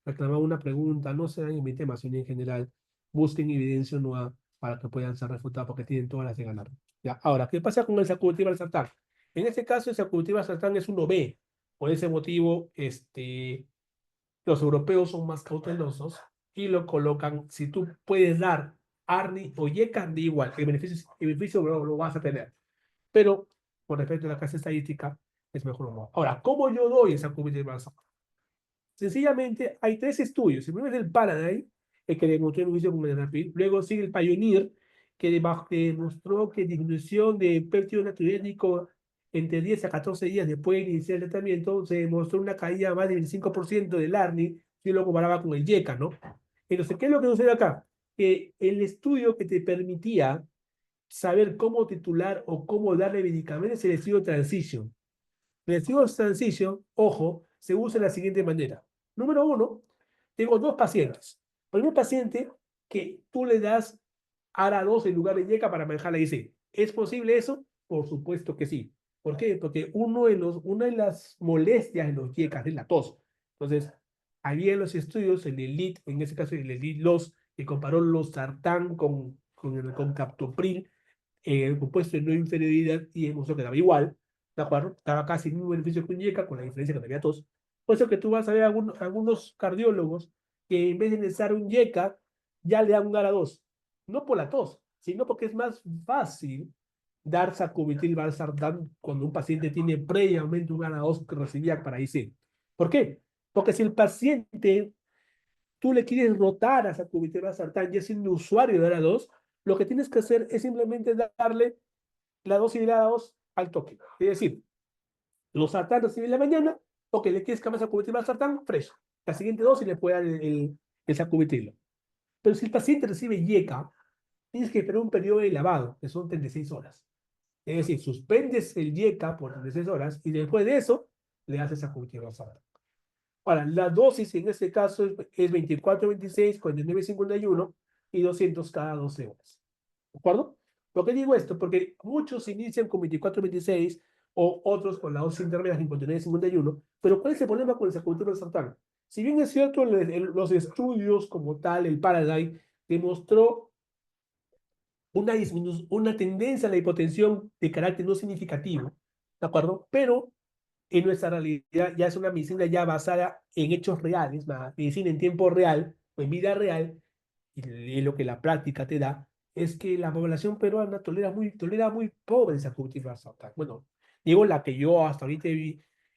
reclamar una pregunta, no será en mi tema, sino en general, busquen evidencia 1A para que puedan ser refutados porque tienen todas las de ganar. ¿Ya? Ahora, ¿qué pasa con el sacubitril valsartán? En este caso, el sacubitril valsartán es 1B. Por ese motivo, los europeos son más cautelosos y lo colocan, si tú puedes dar ARNI o YECA, da igual, el beneficio lo vas a tener. Pero, con respecto a la clase estadística, es mejor no. Ahora, ¿cómo yo doy esa curva basal? Sencillamente, hay tres estudios. El primero es el Paradigm, el que demostró el juicio con Menarapid. Luego sigue el Pioneer, que demostró que disminución de péptido natriurético entre 10 a 14 días después de iniciar el tratamiento, se demostró una caída de más del 25% del ARNI, si lo comparaba con el YECA, ¿no? Entonces, ¿qué es lo que sucede acá? Que el estudio que te permitía saber cómo titular o cómo darle medicamentos es el estudio Transition. El estudio Transition, ojo, se usa de la siguiente manera. Número uno, tengo dos pacientes. Primer paciente que tú le das ARA2 en lugar de YECA para manejar la IC. ¿Es posible eso? Por supuesto que sí. ¿Por qué? Porque una de las molestias de los YECA es la tos. Entonces, había en los estudios, en el LEAD, en este caso en el LEAD LOS, que comparó los sartán con captopril, el compuesto de no inferioridad y el uso quedaba igual, ¿de acuerdo? Estaba casi el mismo beneficio que un YECA, con la diferencia que no había tos. Por eso que tú vas a ver algunos cardiólogos que en vez de necesitar un YECA, ya le dan un ARA2. No por la tos, sino porque es más fácil dar sacubitril valsartán cuando un paciente tiene previamente un ARA2 que recibía para IC. ¿Por qué? Porque si el paciente tú le quieres rotar a sacubitril valsartán ya siendo usuario de ARA2, lo que tienes que hacer es simplemente darle la dosis de la 2 al toque. Es decir, los sartán reciben en la mañana, ok, le quieres cambiar sacubitril al sartán, fresh. La siguiente dosis le puede dar el sacubitril. Pero si el paciente recibe YECA, tienes que esperar un periodo de lavado, que son 36 horas. Es decir, suspendes el YECA por 36 horas y después de eso le haces sacubitril al sartán. Ahora, la dosis en este caso es 24-26, 49-51 y 200 cada 12 horas. ¿De acuerdo? ¿Por qué digo esto? Porque muchos inician con 24-26 o otros con la dosis intermedia 59-51, pero ¿cuál es el problema con el sacubitril valsartán? Si bien es cierto, los estudios como tal, el Paradigm, demostró una tendencia a la hipotensión de carácter no significativo, ¿de acuerdo? Pero en nuestra realidad ya es una medicina ya basada en hechos reales, medicina en tiempo real o en vida real, y lo que la práctica te da es que la población peruana tolera muy pobre esa conjuntivitis basal. Bueno, digo la que yo hasta ahorita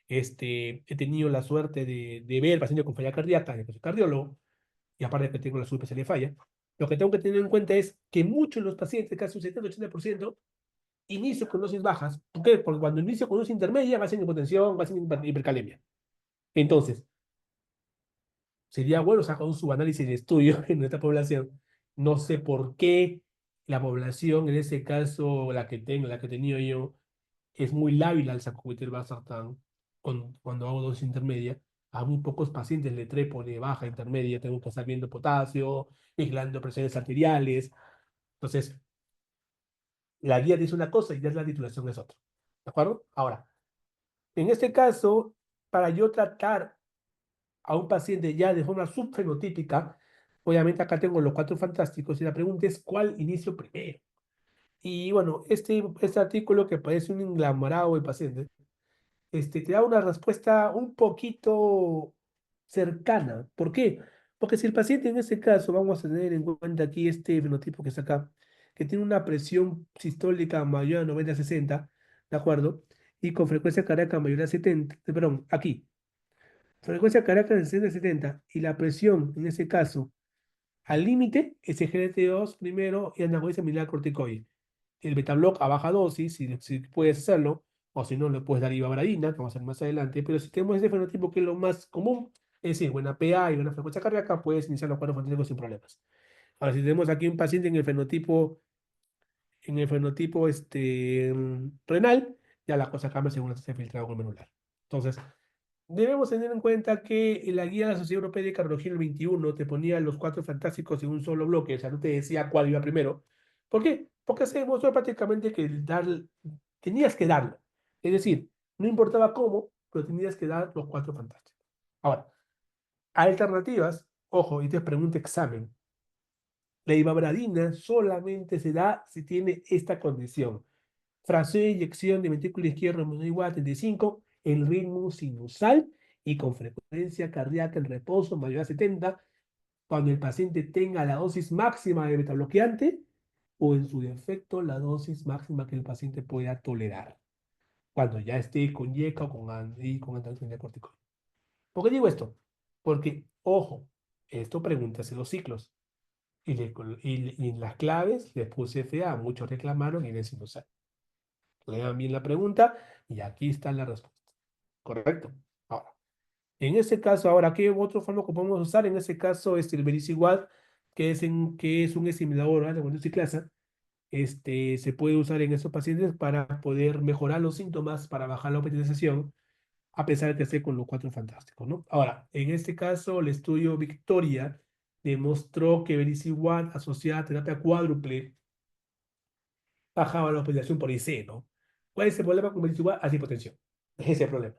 he tenido la suerte de ver pacientes con falla cardíaca, que soy cardiólogo, y aparte que tengo la subespecialidad de falla. Lo que tengo que tener en cuenta es que muchos de los pacientes, casi un 70-80%, inicio con dosis bajas. ¿Por qué? Porque cuando inicio con dosis intermedia va a ser hipotensión, va a ser hipercalemia. Entonces, sería bueno sacar un subanálisis de estudio en nuestra población. No sé por qué la población, en ese caso, la que he tenido yo, es muy lábil al sacubitril valsartán cuando hago dosis intermedia. A muy pocos pacientes le trepo de baja intermedia, tengo que estar viendo potasio, vigilando presiones arteriales. Entonces, la guía dice una cosa y ya la titulación es otra. ¿De acuerdo? Ahora, en este caso, para yo tratar a un paciente ya de forma subfenotípica, obviamente acá tengo los cuatro fantásticos y la pregunta es ¿cuál inicio primero? Y bueno, este artículo que parece un englamorado de paciente, te da una respuesta un poquito cercana. ¿Por qué? Porque si el paciente en este caso, vamos a tener en cuenta aquí este fenotipo que está acá, que tiene una presión sistólica mayor a 90-60, ¿de acuerdo? Y con frecuencia cardíaca mayor a 70, perdón, aquí, frecuencia cardíaca de 60-70 y la presión, en ese caso, al límite, SGLT2 primero y anagólica miliar corticoide. El betabloc a baja dosis, si puedes hacerlo, o si no, le puedes dar ivabradina, que vamos a hacer más adelante, pero si tenemos ese fenotipo que es lo más común, es decir, buena PA y buena frecuencia cardíaca, puedes iniciar los cuadros fantásticos sin problemas. Ahora, si tenemos aquí un paciente en el fenotipo renal, ya la cosa cambia según se filtrado glomerular. Entonces, debemos tener en cuenta que la guía de la Sociedad Europea de Cardiología el 21 te ponía los cuatro fantásticos en un solo bloque, o sea, no te decía cuál iba primero. ¿Por qué? Porque se demostró prácticamente que tenías que darlo. Es decir, no importaba cómo, pero tenías que dar los cuatro fantásticos. Ahora, alternativas, ojo, y te pregunto examen. La ivabradina solamente se da si tiene esta condición. Fracción de eyección de ventrículo izquierdo menor o igual a 35, el ritmo sinusal y con frecuencia cardíaca en reposo mayor a 70, cuando el paciente tenga la dosis máxima de betabloqueante o en su defecto la dosis máxima que el paciente pueda tolerar, cuando ya esté con YECA o con anticonvulsivos corticoide. ¿Por qué digo esto? Porque, ojo, esto pregunta hace los ciclos. Y en las claves les puse FA, muchos reclamaron y en el sinusal. Lean bien la pregunta y aquí está la respuesta. Correcto. Ahora, en este caso, ahora, ¿qué otro fármaco podemos usar? En este caso, el vericiguat, que es un estimulador, ¿vale? Bueno, ciclasa, se puede usar en estos pacientes para poder mejorar los síntomas, para bajar la hospitalización, a pesar de que esté con los cuatro fantásticos, ¿no? Ahora, en este caso, el estudio Victoria demostró que vericiguat asociada a terapia cuádruple bajaba la hospitalización por IC, ¿no? ¿Cuál es el problema con vericiguat? La hipotensión. Ese es el problema.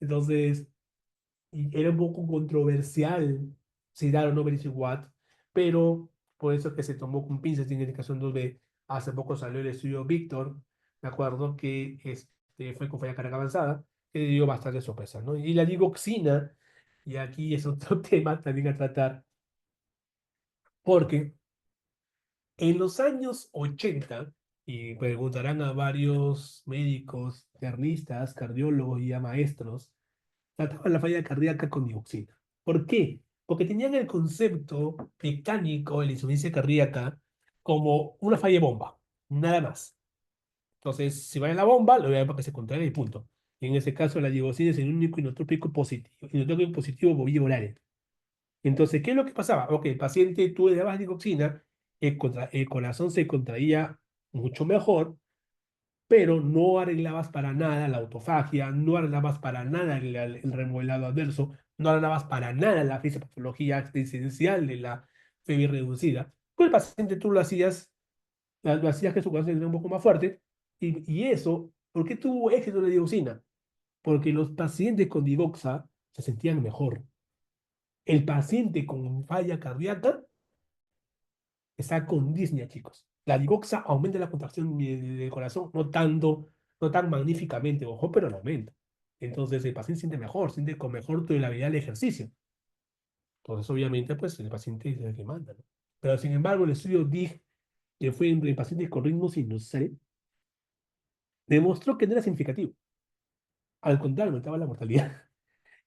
Entonces, y era un poco controversial si dar o no Watt, pero por eso que se tomó con pinzas de indicación 2B. Hace poco salió el estudio Víctor, me acuerdo que fue con falla cardíaca avanzada, que dio bastante sorpresa, ¿no? Y la digoxina, y aquí es otro tema también a tratar, porque en los años 80, y preguntarán a varios médicos, internistas, cardiólogos y a maestros, trataban la falla cardíaca con dioxina. ¿Por qué? Porque tenían el concepto mecánico de la insuficiencia cardíaca como una falla de bomba, nada más. Entonces, si va en la bomba, lo voy a ver para que se contraiga y punto. Y en ese caso, la digoxina es el único inotrópico positivo boviolares. Entonces, ¿qué es lo que pasaba? Ok, el paciente, tú le dabas digoxina, el corazón se contraía mucho mejor, pero no arreglabas para nada la autofagia, no arreglabas para nada el remodelado adverso, no arreglabas para nada la fisiopatología esencial de la fiebre reducida. Con el paciente tú lo hacías que su corazón era un poco más fuerte, y eso, ¿por qué tuvo éxito la dioxina? Porque los pacientes con digoxa se sentían mejor. El paciente con falla cardíaca está con disnea, chicos. La digoxa aumenta la contracción del corazón, no tan magníficamente, ojo, pero lo aumenta. Entonces el paciente siente mejor, siente con mejor tolerabilidad al ejercicio. Entonces, obviamente, pues el paciente es el que manda, ¿no? Pero sin embargo, el estudio DIG, que fue en pacientes con ritmo sinusal, demostró que no era significativo. Al contrario, aumentaba la mortalidad.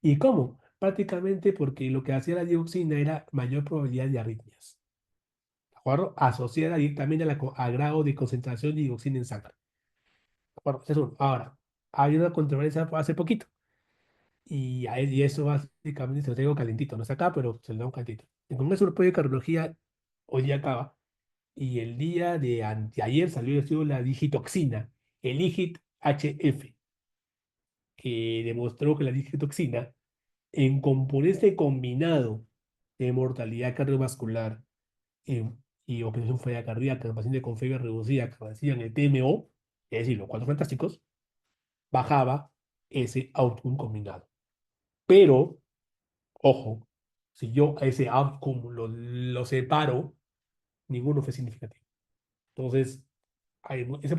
¿Y cómo? Prácticamente porque lo que hacía la dioxina era mayor probabilidad de arritmias. ¿De acuerdo? Asociada directamente a al grado de concentración de dioxina en sangre. ¿De acuerdo? Ese es uno. Ahora, hay una controversia hace poquito. Y eso básicamente se lo tengo calentito. No está acá, pero se lo tengo calentito. El Congreso Europeo de Cardiología hoy día acaba. Y el día de anteayer salió el estudio de la digitoxina, el IGIT-HF, que demostró que la digitoxina, en componente combinado de mortalidad cardiovascular y opresión falla cardíaca en pacientes con fiebre reducida que padecían el TMO, es decir, los cuatro fantásticos, bajaba ese outcome combinado. Pero, ojo, si yo a ese outcome lo separo, ninguno fue significativo. Entonces, ese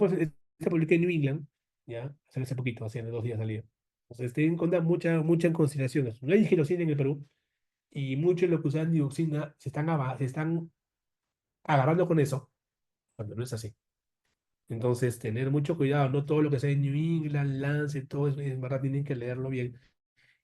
publiqué en New England, ya, hace poquito, hace 2 días salió. Entonces, ten en cuenta mucha en consideración eso. No hay gelocina en el Perú y muchos de los que usan dioxina se están agarrando con eso, cuando no es así. Entonces, tener mucho cuidado, no todo lo que sea en New England, Lancet, todo eso, en verdad tienen que leerlo bien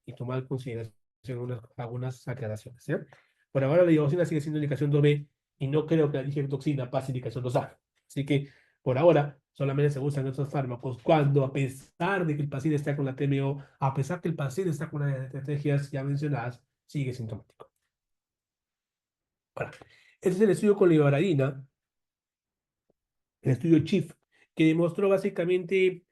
y tomar en consideración algunas aclaraciones, ¿ya? Por ahora la dioxina sigue siendo indicación 2B y no creo que la digitoxina pase indicación 2A. Así que por ahora solamente se usan estos fármacos cuando, a pesar de que el paciente está con la TMO, a pesar que el paciente está con las estrategias ya mencionadas, sigue sintomático. Ahora, este es el estudio con libaradina, el estudio CHIEF, que demostró básicamente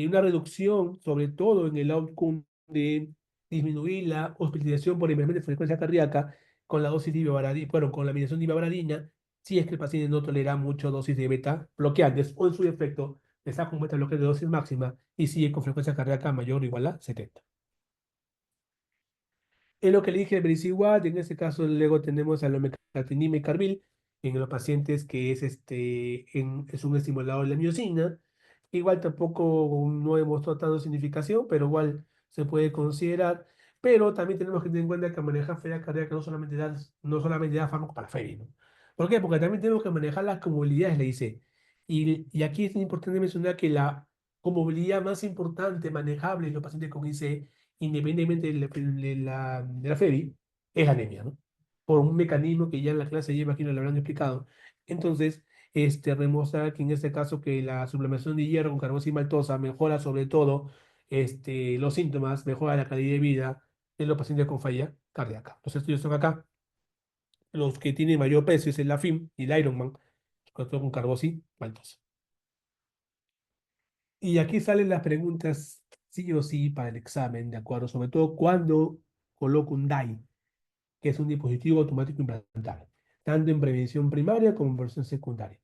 una reducción, sobre todo en el outcome de disminuir la hospitalización por enfermedad de frecuencia cardíaca con la dosis de ibaradina, bueno, con la medicación de ibaradina, si es que el paciente no tolera mucho dosis de beta bloqueantes o en su defecto está con beta bloqueante de dosis máxima y sigue con frecuencia cardíaca mayor o igual a 70. Es lo que le dije al Vericiguat, en este caso luego tenemos a la mecatinib y carbil en los pacientes que es un estimulador de la miocina. Igual tampoco no hemos tratado significación, pero igual se puede considerar. Pero también tenemos que tener en cuenta que manejar falla cardíaca no solamente da fármaco para FERI, ¿no? ¿Por qué? Porque también tenemos que manejar las comorbilidades, le dice. Y aquí es importante mencionar que la comorbilidad más importante manejable en los pacientes con ICE independientemente de la FEBI, es la anemia, ¿no? Por un mecanismo que ya en la clase lleva aquí no lo habrán explicado. Entonces, demostrar que en este caso que la suplementación de hierro con carboxi maltosa mejora sobre todo los síntomas, mejora la calidad de vida en los pacientes con falla cardíaca. Los estudios son acá. Los que tienen mayor peso es el AFIM y el Ironman, con carboxi maltosa. Y aquí salen las preguntas sí o sí para el examen, ¿de acuerdo? Sobre todo cuando coloco un DAI, que es un dispositivo automático implantable, tanto en prevención primaria como en prevención secundaria.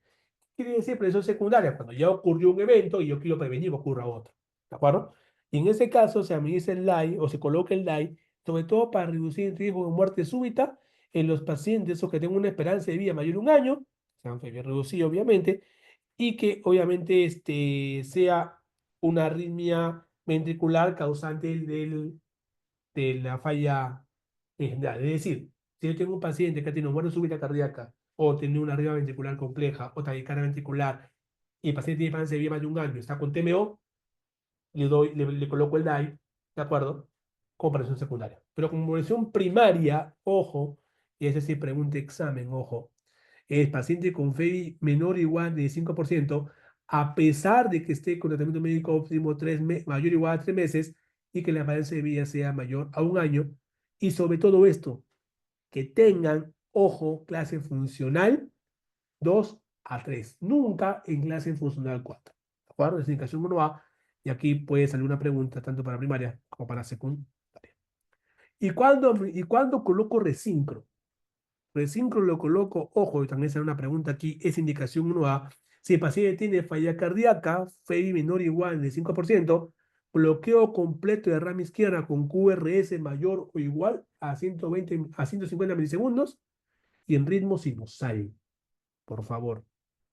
Quiere decir prevención secundaria, cuando ya ocurrió un evento y yo quiero prevenir que ocurra otro, ¿de acuerdo? Y en ese caso se administra el DAI o se coloca el DAI, sobre todo para reducir el riesgo de muerte súbita en los pacientes o que tengan una esperanza de vida mayor de un año, sean bien reducido obviamente, y que obviamente sea una arritmia ventricular causante de la falla general. Es decir, si yo tengo un paciente que ha tenido muerte súbita cardíaca o tiene una arritmia ventricular compleja o taquicardia ventricular y el paciente tiene esperanza de vida más de un año, está con TMO, le coloco el DAI, ¿de acuerdo? Con presión secundaria. Pero como presión primaria, ojo, y es decir, pregunta examen, ojo, el paciente con FEI menor o igual de 5%, a pesar de que esté con tratamiento médico óptimo mayor o igual a 3 meses y que la apariencia de vida sea mayor a un año, y sobre todo esto, que tengan, ojo, clase funcional 2 a 3, nunca en clase funcional 4. ¿De acuerdo? Es indicación 1A, y aquí puede salir una pregunta tanto para primaria como para secundaria. ¿Y cuándo coloco resincro? Resincro lo coloco, ojo, y también sale una pregunta aquí, es indicación 1A. Si el paciente tiene falla cardíaca, FEI menor o igual de 5%, bloqueo completo de rama izquierda con QRS mayor o igual a 120 a 150 milisegundos y en ritmo sinusal, por favor.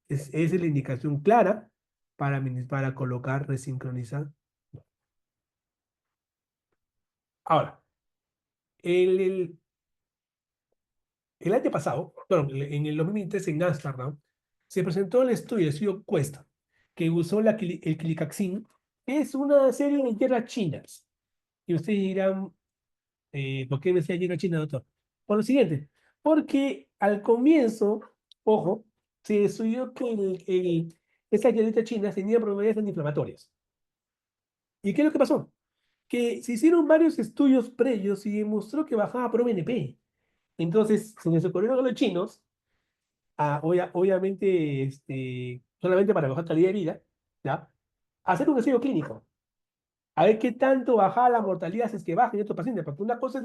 Esa es la indicación clara para colocar resincronizar. Ahora, el, el, el año pasado, bueno, en el 2023 en Ámsterdam, se presentó el estudio Cuesta, que usó el Clicaxin, que es una serie de hierbas chinas. Y ustedes dirán, ¿por qué me decía hierba china, doctor? Por lo siguiente, porque al comienzo, ojo, se estudió que esa hierbita china tenía propiedades antiinflamatorias. ¿Y qué es lo que pasó? Que se hicieron varios estudios previos y demostró que bajaba ProBNP. Entonces, se les ocurrieron a los chinos, obviamente, solamente para bajar calidad de vida, ¿ya? Hacer un ensayo clínico. A ver qué tanto baja la mortalidad si es que baja en estos pacientes. Porque una cosa es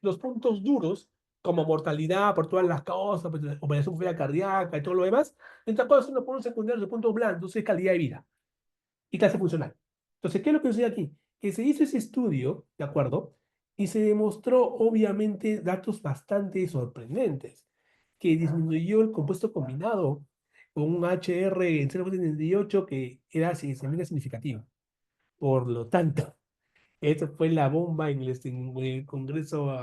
los puntos duros, como mortalidad por todas las causas, pues, operación fea cardíaca y todo lo demás. Y otra cosa son los puntos secundarios, los puntos blandos, es calidad de vida y clase funcional. Entonces, ¿qué es lo que sucede aquí? Que se hizo ese estudio, ¿de acuerdo? Y se demostró, obviamente, datos bastante sorprendentes, que disminuyó el compuesto combinado con un HR en 0,78 que era significativo. Por lo tanto, esta fue la bomba en el Congreso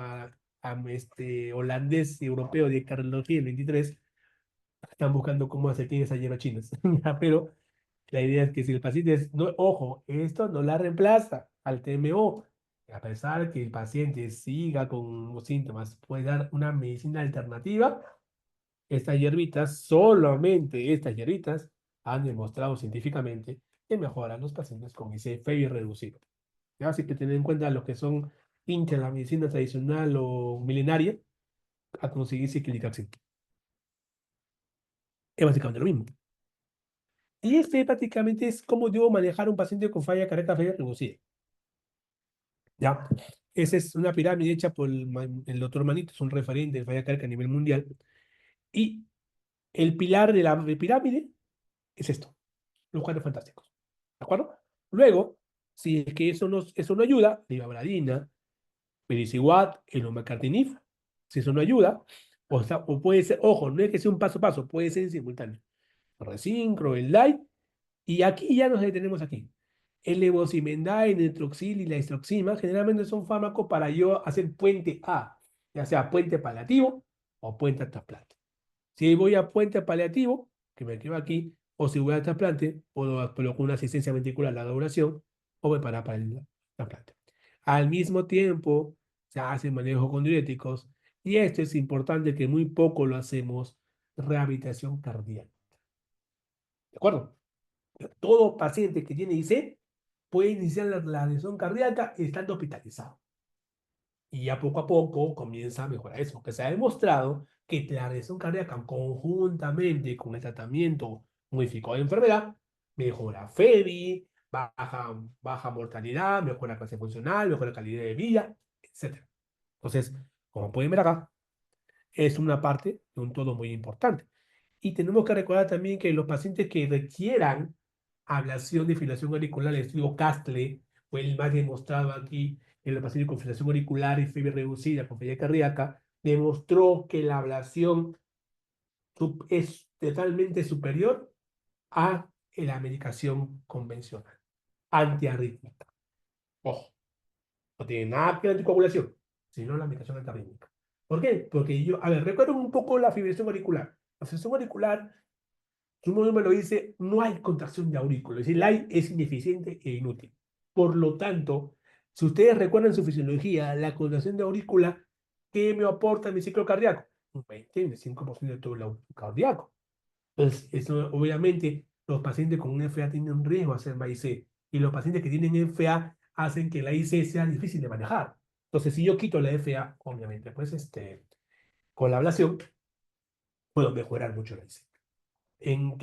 holandés y europeo de cardiología el 23. Están buscando cómo hacer quién esa hierba chinas. Pero la idea es que si el paciente no, ojo, esto no la reemplaza al TMO. A pesar que el paciente siga con los síntomas, puede dar una medicina alternativa. Estas hierbitas, solamente estas hierbitas, han demostrado científicamente que mejoran los pacientes con ese FEI reducido. ¿Ya? Así que tener en cuenta los que son hinchas de la medicina tradicional o milenaria a conseguir ciclitaxin. Es básicamente lo mismo. Y este prácticamente es cómo debo manejar un paciente con falla cardíaca FEI reducida. ¿Ya? Esa es una pirámide hecha por el doctor Manito, es un referente de falla cardíaca a nivel mundial. Y el pilar de la pirámide es esto, los cuadros fantásticos. ¿De acuerdo? Luego, si es que eso no ayuda, ribavladina, periciguat, el omacartinib, si eso no ayuda, o puede ser, ojo, no es que sea un paso a paso, puede ser en simultáneo. Resincro, el light, y aquí ya nos detenemos aquí. El levosimendae, el netroxil y la istroxima generalmente son fármacos para yo hacer puente A, ya sea puente paliativo o puente a trasplante. Si voy a puente paliativo, que me quedo aquí, o si voy a trasplante, puedo colocar una asistencia ventricular a la duración o me para el trasplante. Al mismo tiempo, se hacen manejo con diuréticos y esto es importante que muy poco lo hacemos, rehabilitación cardíaca. ¿De acuerdo? Todo paciente que tiene IC puede iniciar la lesión cardíaca estando hospitalizado. Y ya poco a poco comienza a mejorar eso, porque se ha demostrado que la lesión cardíaca conjuntamente con el tratamiento modificado de enfermedad mejora FEBI, baja mortalidad, mejora clase funcional, mejora calidad de vida, etc. Entonces, como pueden ver acá, es una parte de un todo muy importante. Y tenemos que recordar también que los pacientes que requieran ablación de fibrilación auricular, el estudio CASTLE fue el más demostrado aquí en los pacientes con fibrilación auricular y fiebre reducida con falla cardíaca, demostró que la ablación es totalmente superior a la medicación convencional, antiarrítmica. Ojo, no tiene nada que ver anticoagulación, sino la medicación antiarrítmica. ¿Por qué? Porque a ver, recuerden un poco la fibrilación auricular. La fibrilación auricular, su nombre me lo dice, no hay contracción de aurícula, es decir, la es ineficiente e inútil. Por lo tanto, si ustedes recuerdan su fisiología, la contracción de aurícula, ¿qué me aporta mi ciclo cardíaco? Un 25% de todo el cardíaco. Entonces, eso, obviamente, los pacientes con un FA tienen un riesgo de hacer MAIC y los pacientes que tienen FA hacen que la IC sea difícil de manejar. Entonces, si yo quito la FA, obviamente, pues con la ablación puedo mejorar mucho la IC. ¿En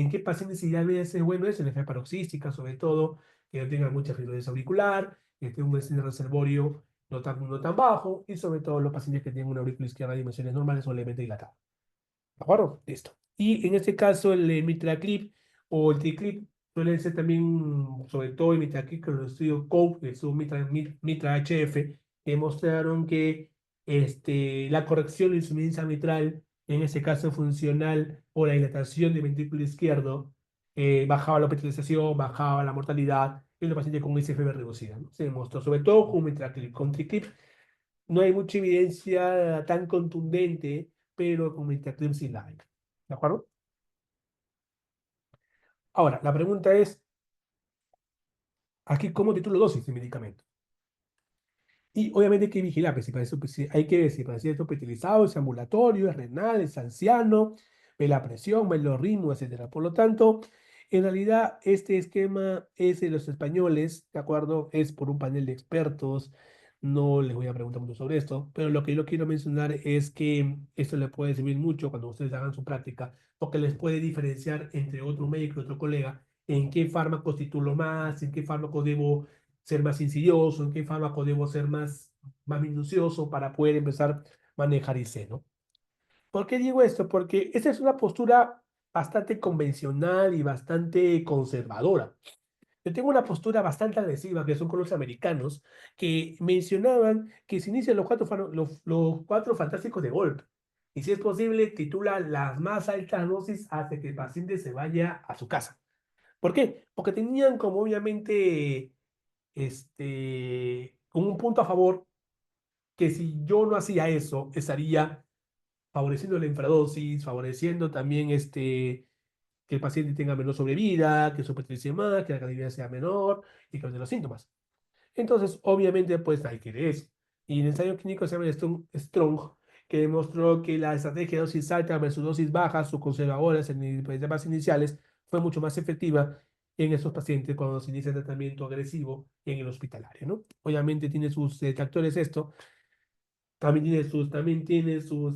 qué pacientes idealmente es bueno eso? En enfermedad paroxística, sobre todo, que no tengan mucha fibrosis auricular, que tengan un índice de reservorio no tan bajo, y sobre todo los pacientes que tienen una aurícula izquierda de dimensiones normales o levemente dilatada. ¿De acuerdo? Listo. Y en este caso, el Mitraclip o el Triclip suelen ser también, sobre todo el Mitraclip, con el estudio COPE, el estudio Mitra HF, demostraron que la corrección de insuficiencia mitral, en este caso funcional, o la dilatación del ventrículo izquierdo, bajaba la hospitalización, bajaba la mortalidad, en los pacientes con SFB reducida, ¿no? Se demostró, sobre todo con Mitraclip. Con Triclip no hay mucha evidencia tan contundente, pero con Mitraclip sí la hay. ¿De acuerdo? Ahora, la pregunta es, aquí, ¿cómo titulo dosis de medicamento? Y obviamente hay que vigilar, pues, si para eso, pues, sí, hay que ver si el paciente es hospitalizado, es ambulatorio, es renal, es anciano, ve la presión, ve los ritmos, etcétera. Por lo tanto, en realidad, este esquema es de los españoles, ¿de acuerdo? Es por un panel de expertos. No les voy a preguntar mucho sobre esto, pero lo que yo quiero mencionar es que esto les puede servir mucho cuando ustedes hagan su práctica, porque les puede diferenciar entre otro médico y otro colega en qué fármacos titulo más, en qué fármacos debo ser más insidioso, en qué fármaco debo ser más minucioso para poder empezar a manejar IC, ¿no? ¿Por qué digo esto? Porque esta es una postura bastante convencional y bastante conservadora. Yo tengo una postura bastante agresiva, que son con los americanos, que mencionaban que se inician los cuatro fantásticos de golpe. Y si es posible, titula las más altas dosis hasta que el paciente se vaya a su casa. ¿Por qué? Porque tenían como obviamente con un punto a favor, que si yo no hacía eso, estaría favoreciendo la infradosis, favoreciendo también que el paciente tenga menor sobrevida, que su hipertensión más, que la calidad sea menor y que no tenga los síntomas. Entonces, obviamente, pues hay que ver eso. Y el ensayo clínico se llama Strong, que demostró que la estrategia de dosis alta versus dosis bajas o conservadoras en etapas iniciales fue mucho más efectiva en esos pacientes cuando se inicia el tratamiento agresivo en el hospitalario, ¿no? Obviamente tiene sus detractores esto, también tiene sus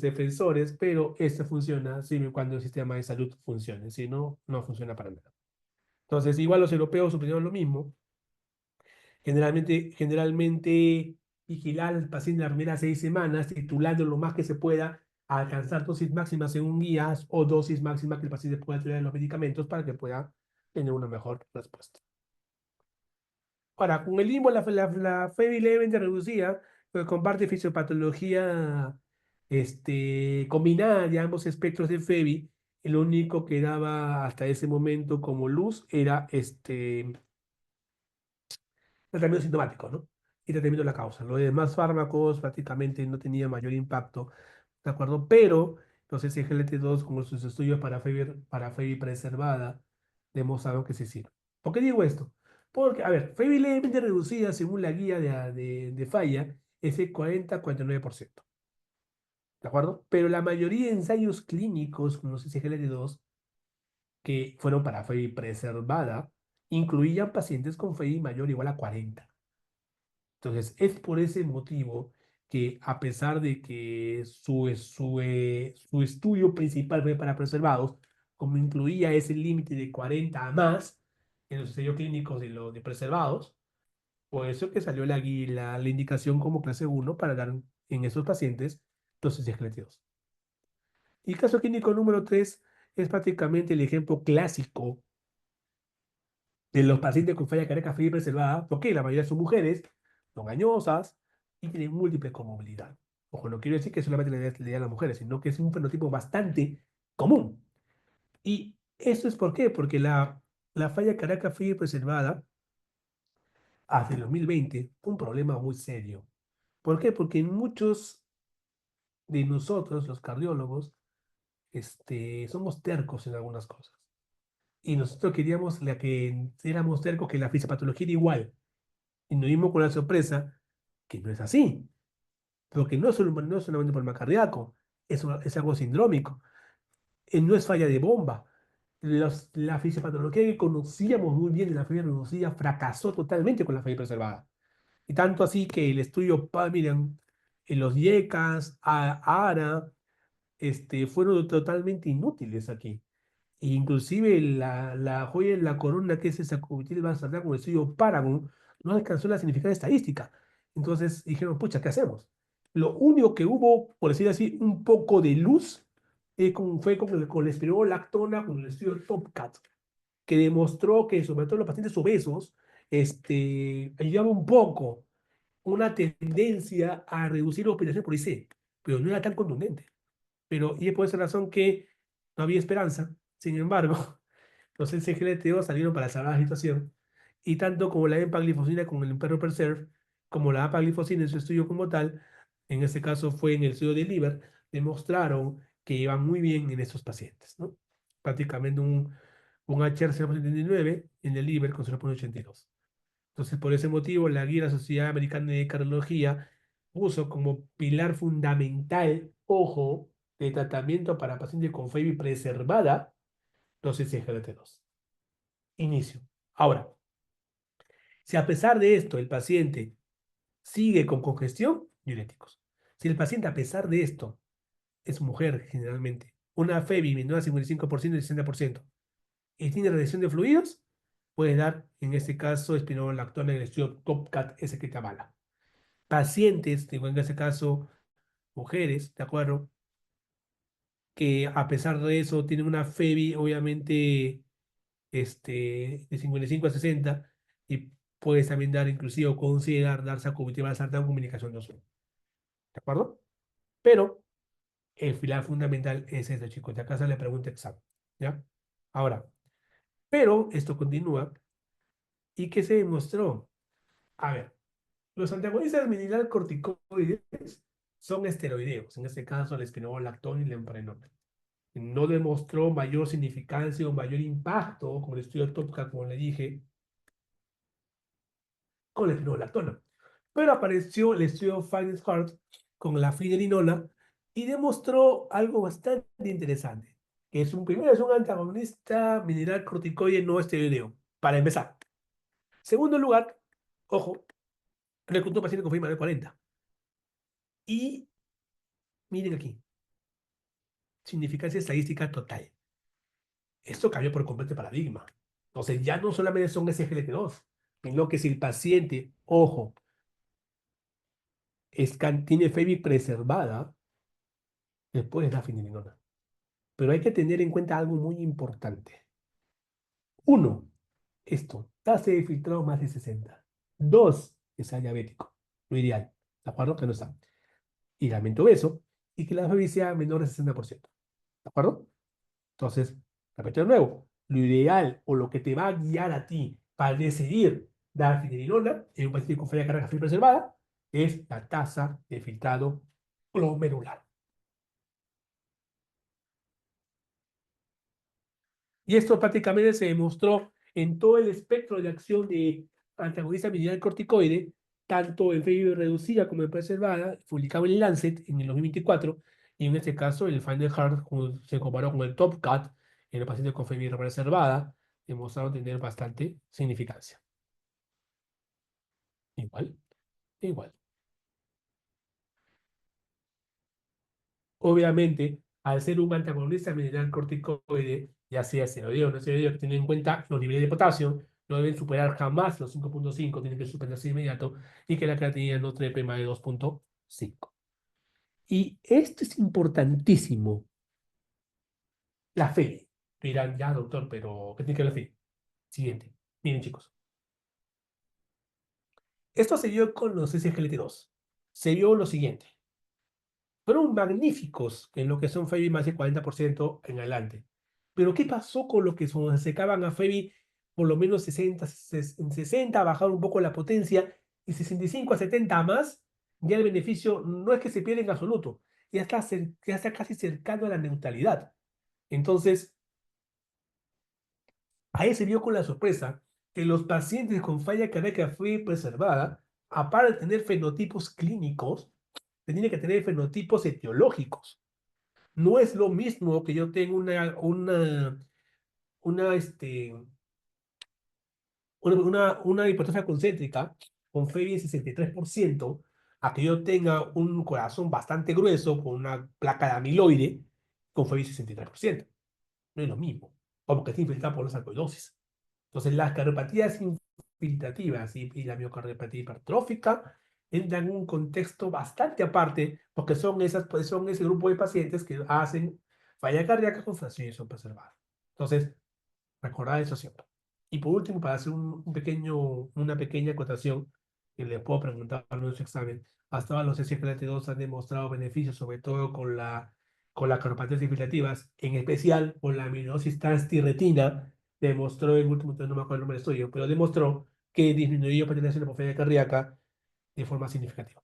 defensores, pero esto funciona siempre cuando el sistema de salud funcione, si no, no funciona para nada. Entonces, igual los europeos opinaron lo mismo. Generalmente vigilar al paciente las primeras 6 semanas, titulando lo más que se pueda, a alcanzar dosis máximas según guías o dosis máxima que el paciente pueda tener en los medicamentos para que pueda tener una mejor respuesta. Ahora, con el limbo, la FEBI levemente reducida, comparte fisiopatología combinada de ambos espectros de FEBI. El único que daba hasta ese momento como luz era tratamiento sintomático, ¿no? Y tratamiento de la causa. Los demás fármacos prácticamente no tenían mayor impacto, ¿de acuerdo? Pero los SGLT2, con sus estudios para FEBI preservada, demostraron que sí sirve. ¿Por qué digo esto? Porque, a ver, FEBI levemente reducida, según la guía de falla, es el 40-49%, ¿de acuerdo? Pero la mayoría de ensayos clínicos con los SGLT2 que fueron para FEBI preservada incluían pacientes con FEBI mayor o igual a 40. Entonces, es por ese motivo que a pesar de que su estudio principal fue para preservados, como incluía ese límite de 40 a más en los ensayos clínicos de los de preservados, por eso que salió la indicación como clase 1 para dar en esos pacientes dosis de GLT2. Y el caso clínico número 3 es prácticamente el ejemplo clásico de los pacientes con falla cardíaca fría y preservada, porque la mayoría son mujeres, son añosas y tienen múltiple comorbilidad. Ojo, no quiero decir que solamente le da a las mujeres, sino que es un fenotipo bastante común. ¿Y eso es por qué? Porque la falla cardíaca fría y preservada, hace el 2020, fue un problema muy serio. ¿Por qué? Porque muchos de nosotros, los cardiólogos, somos tercos en algunas cosas. Y nosotros queríamos la que éramos tercos que la fisiopatología era igual. Y nos dimos con la sorpresa que no es así, porque no es solamente un problema cardíaco, es algo sindrómico, no es falla de bomba. La fisiopatología que conocíamos muy bien en la falla reducida fracasó totalmente con la falla preservada. Y tanto así que el estudio miren, en los IECAS, ARA, fueron totalmente inútiles aquí. E inclusive la joya en la corona, que es esa comitiva basada con el estudio Paragon, no alcanzó la significativa estadística. Entonces dijeron, pucha, ¿qué hacemos? Lo único que hubo, por decir así, un poco de luz, fue con el colesterol lactona, con el estudio TopCat, que demostró que sobre todo los pacientes obesos, ayudaba un poco una tendencia a reducir la hospitalización por IC, pero no era tan contundente. Y es por esa razón que no había esperanza. Sin embargo, Los SGLT2 salieron para salvar la situación, y tanto como la empaglifosina con el Perserve, como la apaglifosina en su estudio como tal, en este caso fue en el estudio de liver, demostraron que iban muy bien en estos pacientes, ¿no? Prácticamente un HR 0,79 en el liver con 0,82. Entonces, por ese motivo, la guía de la Sociedad Americana de Cardiología puso como pilar fundamental, ojo, de tratamiento para pacientes con FEBI preservada, los SGLT2. Inicio. Ahora, si a pesar de esto el paciente sigue con congestión, diuréticos. Si el paciente a pesar de esto es mujer generalmente, una FEBI menor a 55% y 60%, y tiene retención de fluidos, puede dar, en este caso, espironolactona en el estudio TOPCAT, ese que te avala. Pacientes, digo en este caso, mujeres, ¿de acuerdo? Que a pesar de eso tienen una FEBI, obviamente, de 55 a 60, y puedes también dar, inclusive, o considerar dar sacubitril sartán con comunicación de ozono. ¿De acuerdo? Pero el pilar fundamental es esto, chicos. De acá sale la pregunta exacta. ¿Ya? Ahora, pero esto continúa. ¿Y qué se demostró? A ver, los antagonistas mineralocorticoides son esteroideos, en este caso el espironolactona y la emprenol. No demostró mayor significancia o mayor impacto, como el estudio TOPCA, como le dije, con la espironolactona. Pero apareció el estudio Finance Heart con la finerenona y demostró algo bastante interesante, que primero es un antagonista mineral corticoide no esteroideo, para empezar. Segundo lugar, ojo, reclutó un paciente con FIMA de 40. Y miren aquí, significancia estadística total. Esto cambió por completo el paradigma. Entonces ya no solamente son SGLT2, sino que si el paciente, ojo, tiene FEBI preservada, después da finilinona. Pero hay que tener en cuenta algo muy importante. Uno, esto, tasa de filtrado más de 60. Dos, que sea diabético, lo ideal. ¿De acuerdo? Que no está. Y lamento eso, y que la FEBI sea menor de 60%. ¿De acuerdo? Entonces, repito de nuevo, lo ideal o lo que te va a guiar a ti para decidir dar finerenona en un paciente con falla cardíaca FEBI preservada es la tasa de filtrado glomerular. Y esto prácticamente se demostró en todo el espectro de acción de antagonista mineral corticoide, tanto en FEBI reducida como en preservada, publicado en el Lancet en el 2024, y en este caso el Final Heart se comparó con el Top Cat en los pacientes con FEBI reservada, demostraron tener bastante significancia. Igual, igual. Obviamente, al ser un antagonista mineral corticoide, ya sea esteroideo o no esteroideo, hay que tener en cuenta los niveles de potasio, no deben superar jamás los 5,5, tienen que suspenderse de inmediato, y que la creatinina no trepe más de 2,5. Y esto es importantísimo, la fe. Dirán, ya, doctor, pero ¿qué tiene que ver la fe? Siguiente. Miren, chicos. Esto se vio con los SGLT2. Se vio lo siguiente. Fueron magníficos en lo que son Fabi más del 40% en adelante. Pero ¿qué pasó con los que se acercaban a Fabi por lo menos 60, en 60, bajaron un poco la potencia y 65 a 70 más? Ya el beneficio no es que se pierda en absoluto, ya está casi cercano a la neutralidad. Entonces, ahí se vio con la sorpresa que los pacientes con falla cardíaca fue preservada, aparte de tener fenotipos clínicos, tenían que tener fenotipos etiológicos. No es lo mismo que yo tenga una, este, una hipertrofia concéntrica con FEBI de 63%, a que yo tenga un corazón bastante grueso con una placa de amiloide con FEBI 63%. No es lo mismo, como que está infiltrado por la sarcoidosis. Entonces, las cardiopatías infiltrativas y la miocardiopatía hipertrófica entran en un contexto bastante aparte, porque son ese grupo de pacientes que hacen falla cardíaca con fraccionación preservada. Entonces, recordad eso siempre. Y por último, para hacer una pequeña acotación, que le puedo preguntar en nuestro examen, hasta ahora los SGLT2 han demostrado beneficios, sobre todo con las cardiopatías infiltrativas, en especial con la aminosis transtirretina, demostró en último, no me acuerdo el nombre del estudio, pero demostró que disminuyó patología cerebrovascular cardíaca de forma significativa.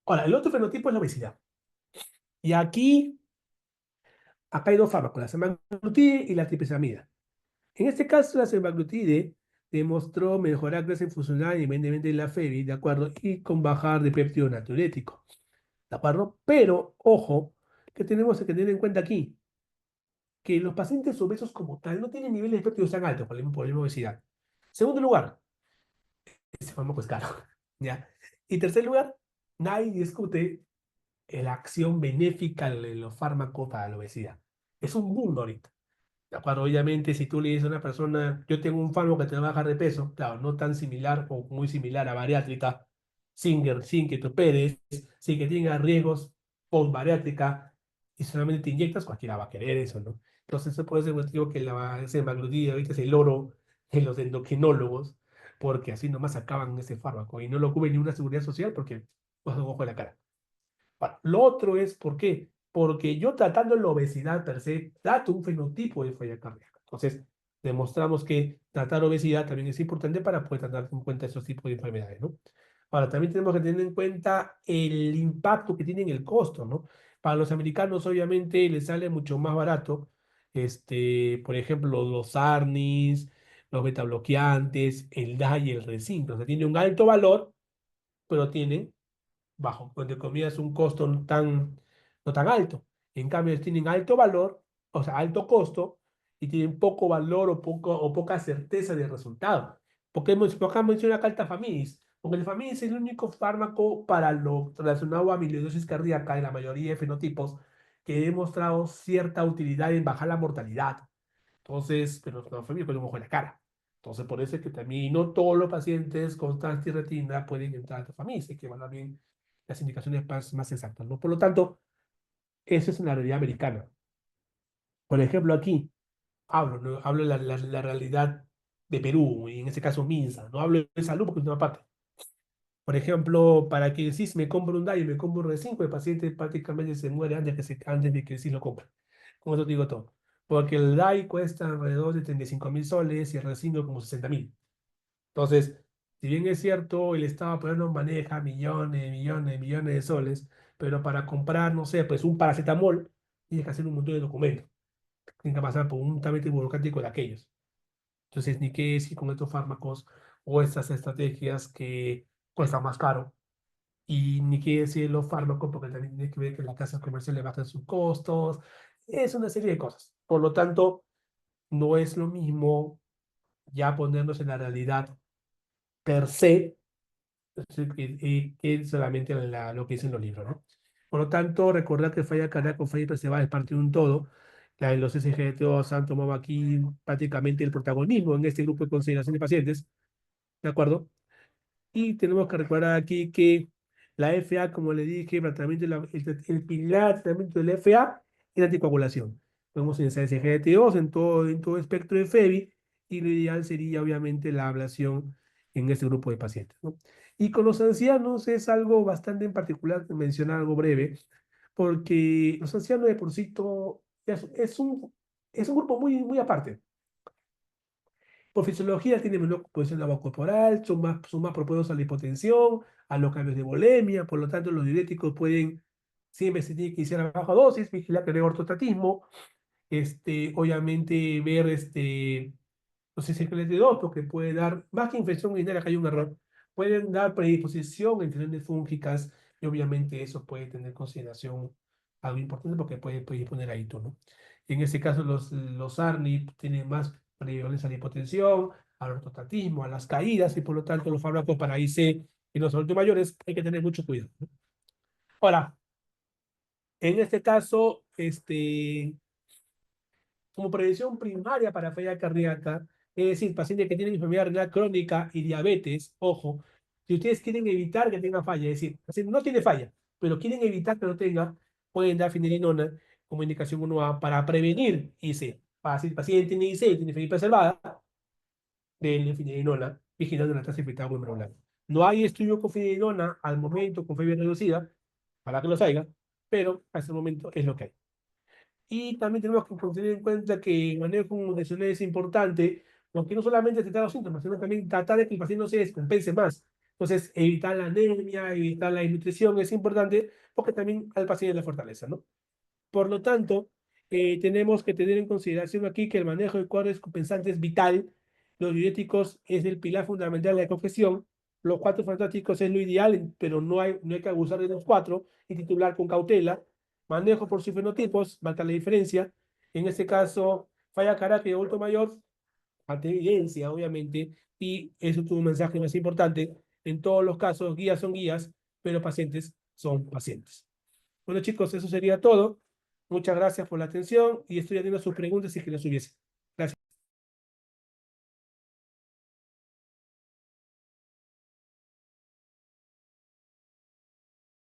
Ahora, el otro fenotipo es la obesidad. Y aquí, acá hay dos fármacos, la semaglutide y la triplesamida. En este caso, la semaglutide demostró mejorar clase funcional independientemente de la FEBI, ¿de acuerdo? Y con bajar de péptido natriurético, ¿de acuerdo? Pero, ojo, que tenemos que tener en cuenta aquí, que los pacientes obesos como tal no tienen niveles de péptidos tan altos por la obesidad. Segundo lugar, este fármaco es caro, ¿ya? Y tercer lugar, nadie discute la acción benéfica de los fármacos para la obesidad. Es un mundo ahorita. ¿De acuerdo? Obviamente, si tú le dices a una persona, yo tengo un fármaco que te va a bajar de peso, claro, no tan similar o muy similar a bariátrica, sin que te operes, sin que tengas riesgos post-bariátrica, y solamente te inyectas, cualquiera va a querer eso, ¿no? Entonces, eso puede ser el motivo que la semaglutida ahorita es el oro de los endocrinólogos, porque así nomás acaban ese fármaco y no lo cubre ni una seguridad social porque pues un ojo en la cara. Bueno, lo otro es, ¿por qué? Porque yo tratando la obesidad per se, trato un fenotipo de falla cardíaca. Entonces, demostramos que tratar obesidad también es importante para poder tratar en cuenta esos tipos de enfermedades, ¿no? Ahora, también tenemos que tener en cuenta el impacto que tiene en el costo, ¿no? Para los americanos, obviamente, les sale mucho más barato, por ejemplo, los ARNIs, los betabloqueantes, el DA y el recinto. O sea, tiene un alto valor, pero tienen bajo, entre comillas, un costo no tan alto. En cambio, tienen alto valor, o sea, alto costo, y tienen poco valor o poca certeza de resultado. ¿Por qué menciona acá el tafamidis? Porque el tafamidis es el único fármaco para lo relacionado a amiloidosis cardíaca en la mayoría de fenotipos que he demostrado cierta utilidad en bajar la mortalidad. Entonces, pero no fue bien con un ojo en la cara. Entonces, por eso es que también no todos los pacientes con transtirretina pueden entrar a tafamidis, hay que evaluar bien las indicaciones más exactas, ¿no? Por lo tanto, eso es una realidad americana. Por ejemplo, aquí hablo, ¿no? Hablo de la realidad de Perú, y en este caso Minsa, no hablo de salud porque es una parte. Por ejemplo, para que el CIS me compre un DAI y me compre un R5, el paciente prácticamente se muere antes de que el CIS lo compre. Con eso te digo todo. Porque el DAI cuesta alrededor de 35.000 soles y el R5 como 60.000. Entonces, si bien es cierto, el Estado pues, nos maneja millones, millones, millones de soles, pero para comprar, no sé, pues un paracetamol, tienes que hacer un montón de documentos. Tienes que pasar por un trámite burocrático de aquellos. Entonces, ni qué decir con estos fármacos o estas estrategias que cuestan más caro. Y ni qué decir los fármacos, porque también tiene que ver que las casas comerciales bajan sus costos. Es una serie de cosas. Por lo tanto, no es lo mismo ya ponernos en la realidad per se que es solamente lo que dicen los libros, ¿no? Por lo tanto, recordar que falla cardíaco, falla hipertensiva es parte de un todo. Los SGLT2 han tomado aquí prácticamente el protagonismo en este grupo de consideración de pacientes, ¿de acuerdo? Y tenemos que recordar aquí que la FA, como le dije, el tratamiento, el pilar de tratamiento de la FA es la anticoagulación. Podemos utilizar SGLT2 en todo espectro de FEBI y lo ideal sería obviamente la ablación en este grupo de pacientes, ¿no? Y con los ancianos es algo bastante en particular, mencionar algo breve, porque los ancianos de por sí es un grupo muy aparte. Por fisiología tienen menor composición de agua corporal, son más propensos a la hipotensión, a los cambios de volemia, por lo tanto los diuréticos pueden, siempre se tiene que iniciar a baja dosis, vigilar que no haya ortostatismo, obviamente ver los SGLT2, porque puede dar, más que infección urinaria, que hay un error, pueden dar predisposición a infecciones fúngicas y obviamente eso puede tener consideración algo importante porque puede predisponer a hito, ¿no? En este caso los ARNI tienen más prevalencia a la hipotensión, al ortostatismo, a las caídas y por lo tanto los fármacos para IC y los adultos mayores hay que tener mucho cuidado, ¿no? Ahora, en este caso, como prevención primaria para falla cardíaca, es decir, pacientes que tienen enfermedad renal crónica y diabetes, ojo, si ustedes quieren evitar que tenga falla, es decir, el paciente no tiene falla, pero quieren evitar que no tenga, pueden dar finerenona como indicación 1A para prevenir IC. Para si el paciente tiene IC y tiene fiebre preservada, denle finerenona, vigilando la tasa de infectada glomerular. No hay estudio con finerenona al momento con fiebre reducida, para que los haya, pero hasta el momento es lo que hay. Y también tenemos que tener en cuenta que el manejo nutricional es importante, porque no solamente tratar los síntomas, sino también tratar de que el paciente no se descompense más. Entonces, evitar la anemia, evitar la desnutrición es importante, porque también al paciente le fortaleza, ¿no? Por lo tanto, tenemos que tener en consideración aquí que el manejo de cuadros descompensantes es vital. Los diuréticos es el pilar fundamental de la congestión. Los cuatro fantásticos es lo ideal, pero no hay que abusar de los cuatro y titular con cautela. Manejo por sus fenotipos, marca la diferencia. En este caso, falla cardíaca y adulto mayor, ante evidencia, obviamente, y eso es un mensaje más importante. En todos los casos, guías son guías, pero pacientes son pacientes. Bueno, chicos, eso sería todo. Muchas gracias por la atención y estoy atendiendo sus preguntas si es que las hubiese. Gracias.